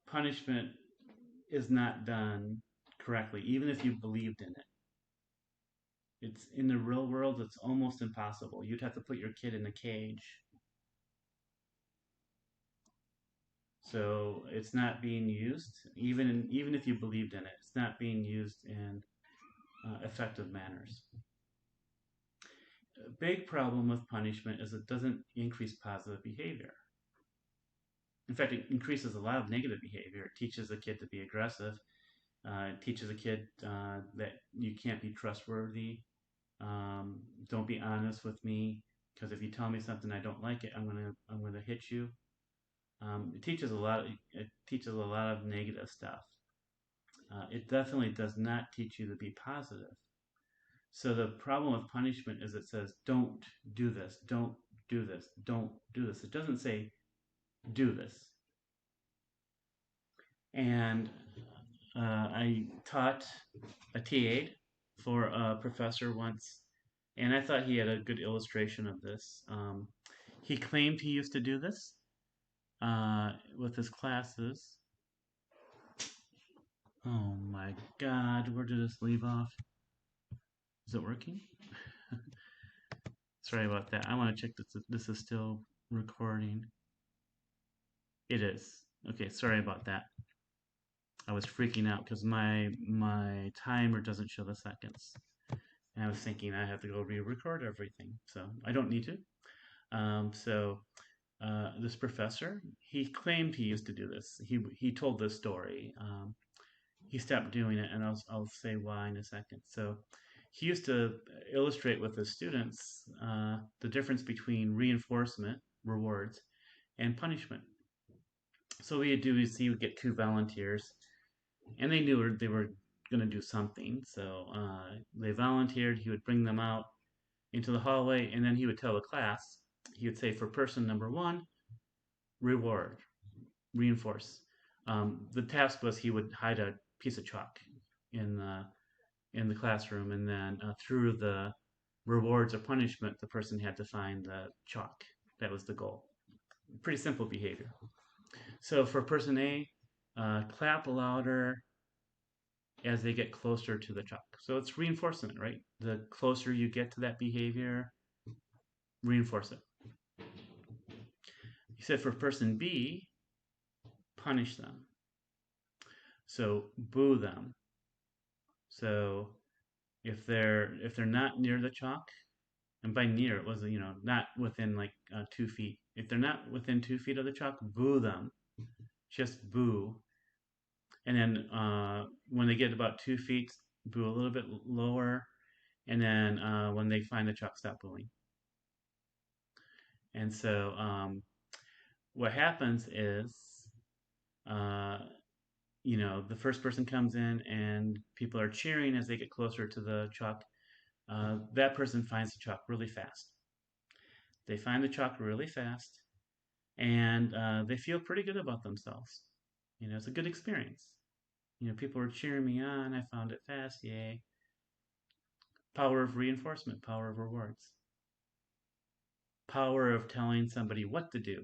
punishment is not done correctly, even if you believed in it. It's in the real world, it's almost impossible. You'd have to put your kid in a cage. So it's not being used, even if you believed in it, it's not being used in effective manners. A big problem with punishment is it doesn't increase positive behavior. In fact, it increases a lot of negative behavior. It teaches a kid to be aggressive. It teaches a kid that you can't be trustworthy. Don't be honest with me, because if you tell me something I don't like it, I'm gonna hit you. It teaches a lot. It teaches a lot of negative stuff. It definitely does not teach you to be positive. So the problem with punishment is it says, don't do this, don't do this, don't do this. It doesn't say, do this. And I taught a TA for a professor once, and I thought he had a good illustration of this. He claimed he used to do this with his classes. Oh my God, where did this leave off? Is it working? Sorry about that. I want to check this is still recording. It is. Okay, sorry about that. I was freaking out because my timer doesn't show the seconds. And I was thinking I have to go re-record everything. So I don't need to. This professor, he claimed he used to do this. He told this story. He stopped doing it, and I'll say why in a second. So he used to illustrate with his students the difference between reinforcement, rewards, and punishment. So what he'd do is he would get two volunteers, and they knew they were going to do something. So they volunteered. He would bring them out into the hallway, and then he would tell the class. He would say, for person number one, reward, reinforce. The task was he would hide a piece of chalk in the classroom, and then through the rewards or punishment, the person had to find the chalk. That was the goal. Pretty simple behavior. So for person A, clap louder as they get closer to the chalk. So it's reinforcement, right? The closer you get to that behavior, reinforce it. He said for person B, punish them. So boo them. So if they're not near the chalk, and by near it was not within like 2 feet. If they're not within 2 feet of the chalk, boo them. Just boo. And then when they get about 2 feet, boo a little bit lower. And then when they find the chalk, stop booing. And so what happens is, uh, the first person comes in and people are cheering as they get closer to the chalk. That person finds the chalk really fast. They find the chalk really fast, and they feel pretty good about themselves. It's a good experience. People were cheering me on. I found it fast. Yay. Power of reinforcement, power of rewards, power of telling somebody what to do.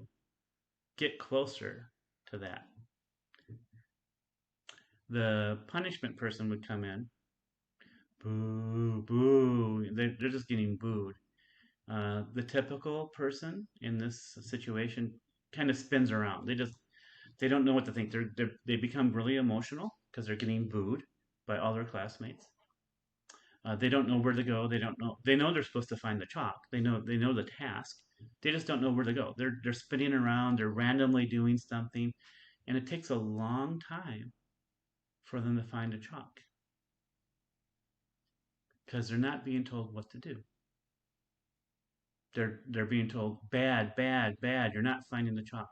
Get closer to that. The punishment person would come in. Boo, boo. They're just getting booed. The typical person in this situation kind of spins around. They don't know what to think. They become really emotional because they're getting booed by all their classmates. They don't know where to go. They don't know. They know they're supposed to find the chalk. They know the task. They just don't know where to go. They're spinning around. They're randomly doing something, and it takes a long time for them to find a chalk because they're not being told what to do. They're being told bad, bad, bad. You're not finding the chalk.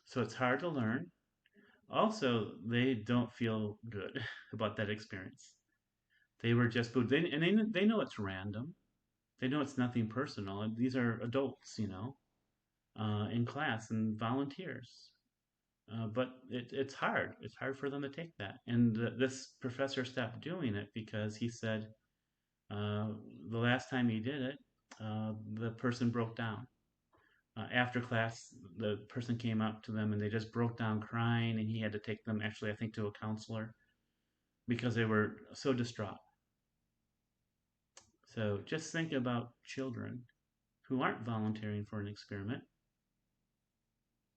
So it's hard to learn. Also, they don't feel good about that experience. They were just booed. And they know it's random. They know it's nothing personal. And these are adults, in class and volunteers. But it's hard. It's hard for them to take that. And this professor stopped doing it because he said uh, the last time he did it, the person broke down. After class, the person came up to them and they just broke down crying, and he had to take them, actually, I think, to a counselor because they were so distraught. So just think about children who aren't volunteering for an experiment,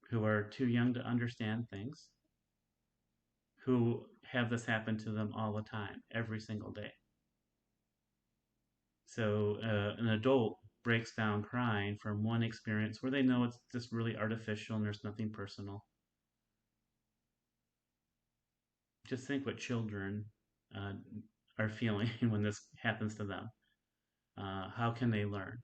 who are too young to understand things, who have this happen to them all the time, every single day. So an adult breaks down crying from one experience where they know it's just really artificial and there's nothing personal. Just think what children uh, are feeling when this happens to them. How can they learn?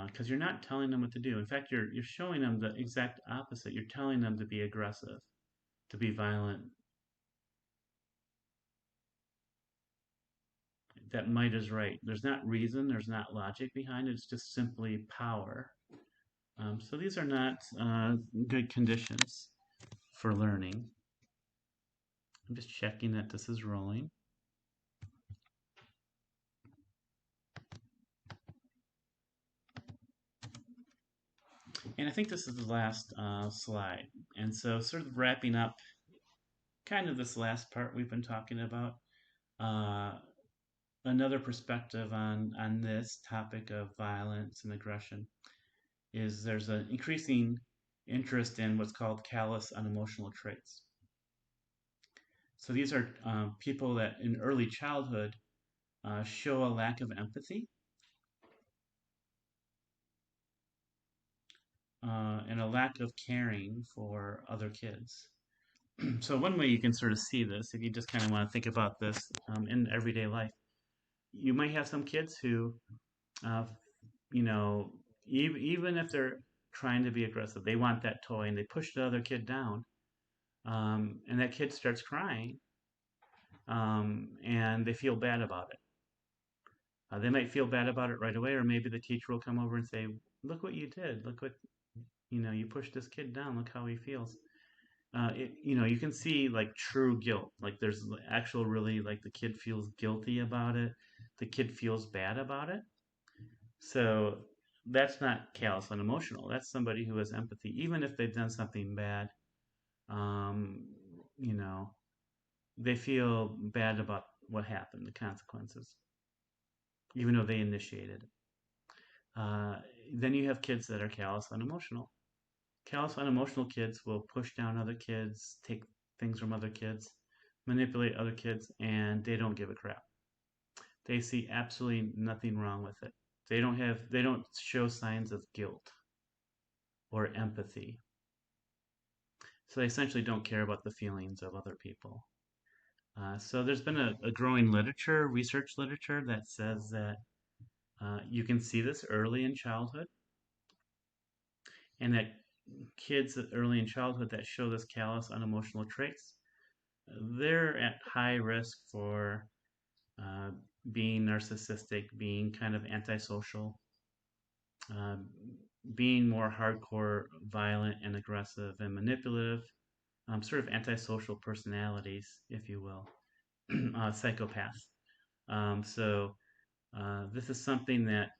Because you're not telling them what to do. In fact, you're showing them the exact opposite. You're telling them to be aggressive, to be violent. That might is right. There's not reason, there's not logic behind it. It's just simply power. So these are not good conditions for learning. I'm just checking that this is rolling. And I think this is the last slide. And so sort of wrapping up kind of this last part we've been talking about, another perspective on this topic of violence and aggression is there's an increasing interest in what's called callous unemotional traits. So these are people that in early childhood show a lack of empathy and a lack of caring for other kids. So one way you can sort of see this, if you just kind of want to think about this in everyday life, you might have some kids who, uh, you know, even if they're trying to be aggressive, they want that toy and they push the other kid down, and that kid starts crying, and they feel bad about it. They might feel bad about it right away, or maybe the teacher will come over and say, "Look what you did. Look what you pushed this kid down. Look how he feels." You can see like true guilt. Like there's actual really like the kid feels guilty about it. The kid feels bad about it. So that's not callous and emotional. That's somebody who has empathy, even if they've done something bad. Um, you know, they feel bad about what happened, the consequences, even though they initiated it. Uh, then you have kids that are callous, unemotional. Callous, unemotional kids will push down other kids, take things from other kids, manipulate other kids, and they don't give a crap. They see absolutely nothing wrong with it. They don't show signs of guilt or empathy. So they essentially don't care about the feelings of other people. So there's been a growing literature, research literature, that says that you can see this early in childhood, and that kids early in childhood that show this callous, unemotional traits, they're at high risk for uh, being narcissistic, being kind of antisocial, uh, being more hardcore, violent, and aggressive and manipulative, sort of antisocial personalities, if you will, psychopaths. This is something that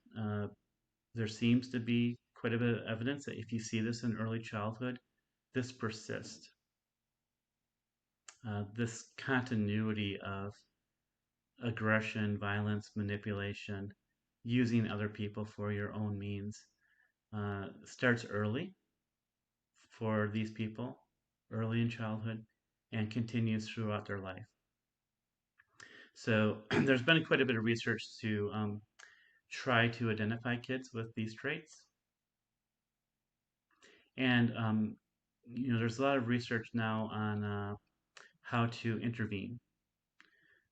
there seems to be quite a bit of evidence that if you see this in early childhood, this persists. This continuity of aggression, violence, manipulation, using other people for your own means starts early for these people, early in childhood, and continues throughout their life. So there's been quite a bit of research to try to identify kids with these traits. And there's a lot of research now on how to intervene.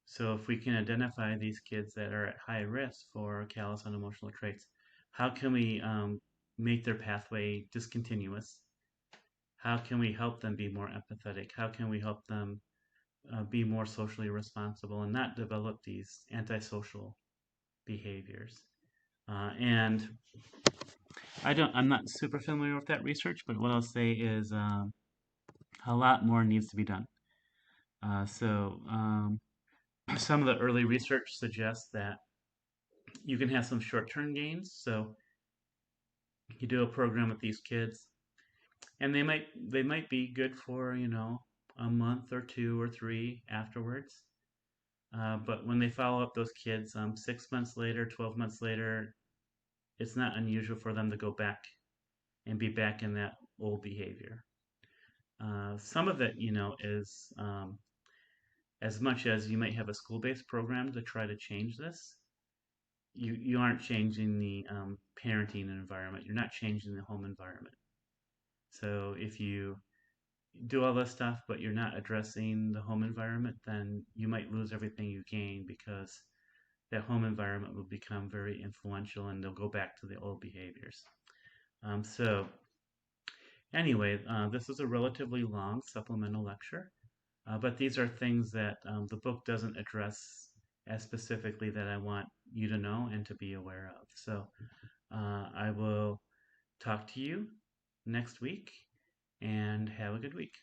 So if we can identify these kids that are at high risk for callous unemotional traits, how can we make their pathway discontinuous? How can we help them be more empathetic? How can we help them be more socially responsible and not develop these antisocial behaviors? And I'm not super familiar with that research, but what I'll say is a lot more needs to be done. Some of the early research suggests that you can have some short-term gains. So you do a program with these kids, and they might be good for a month or two or three afterwards. But when they follow up those kids 6 months later, 12 months later, it's not unusual for them to go back and be back in that old behavior. Some of it, is as much as you might have a school-based program to try to change this, you aren't changing the parenting environment. You're not changing the home environment. So if you do all this stuff, but you're not addressing the home environment, then you might lose everything you gain because that home environment will become very influential and they'll go back to the old behaviors. So anyway, this is a relatively long supplemental lecture, but these are things that the book doesn't address as specifically that I want you to know and to be aware of. So I will talk to you next week and have a good week.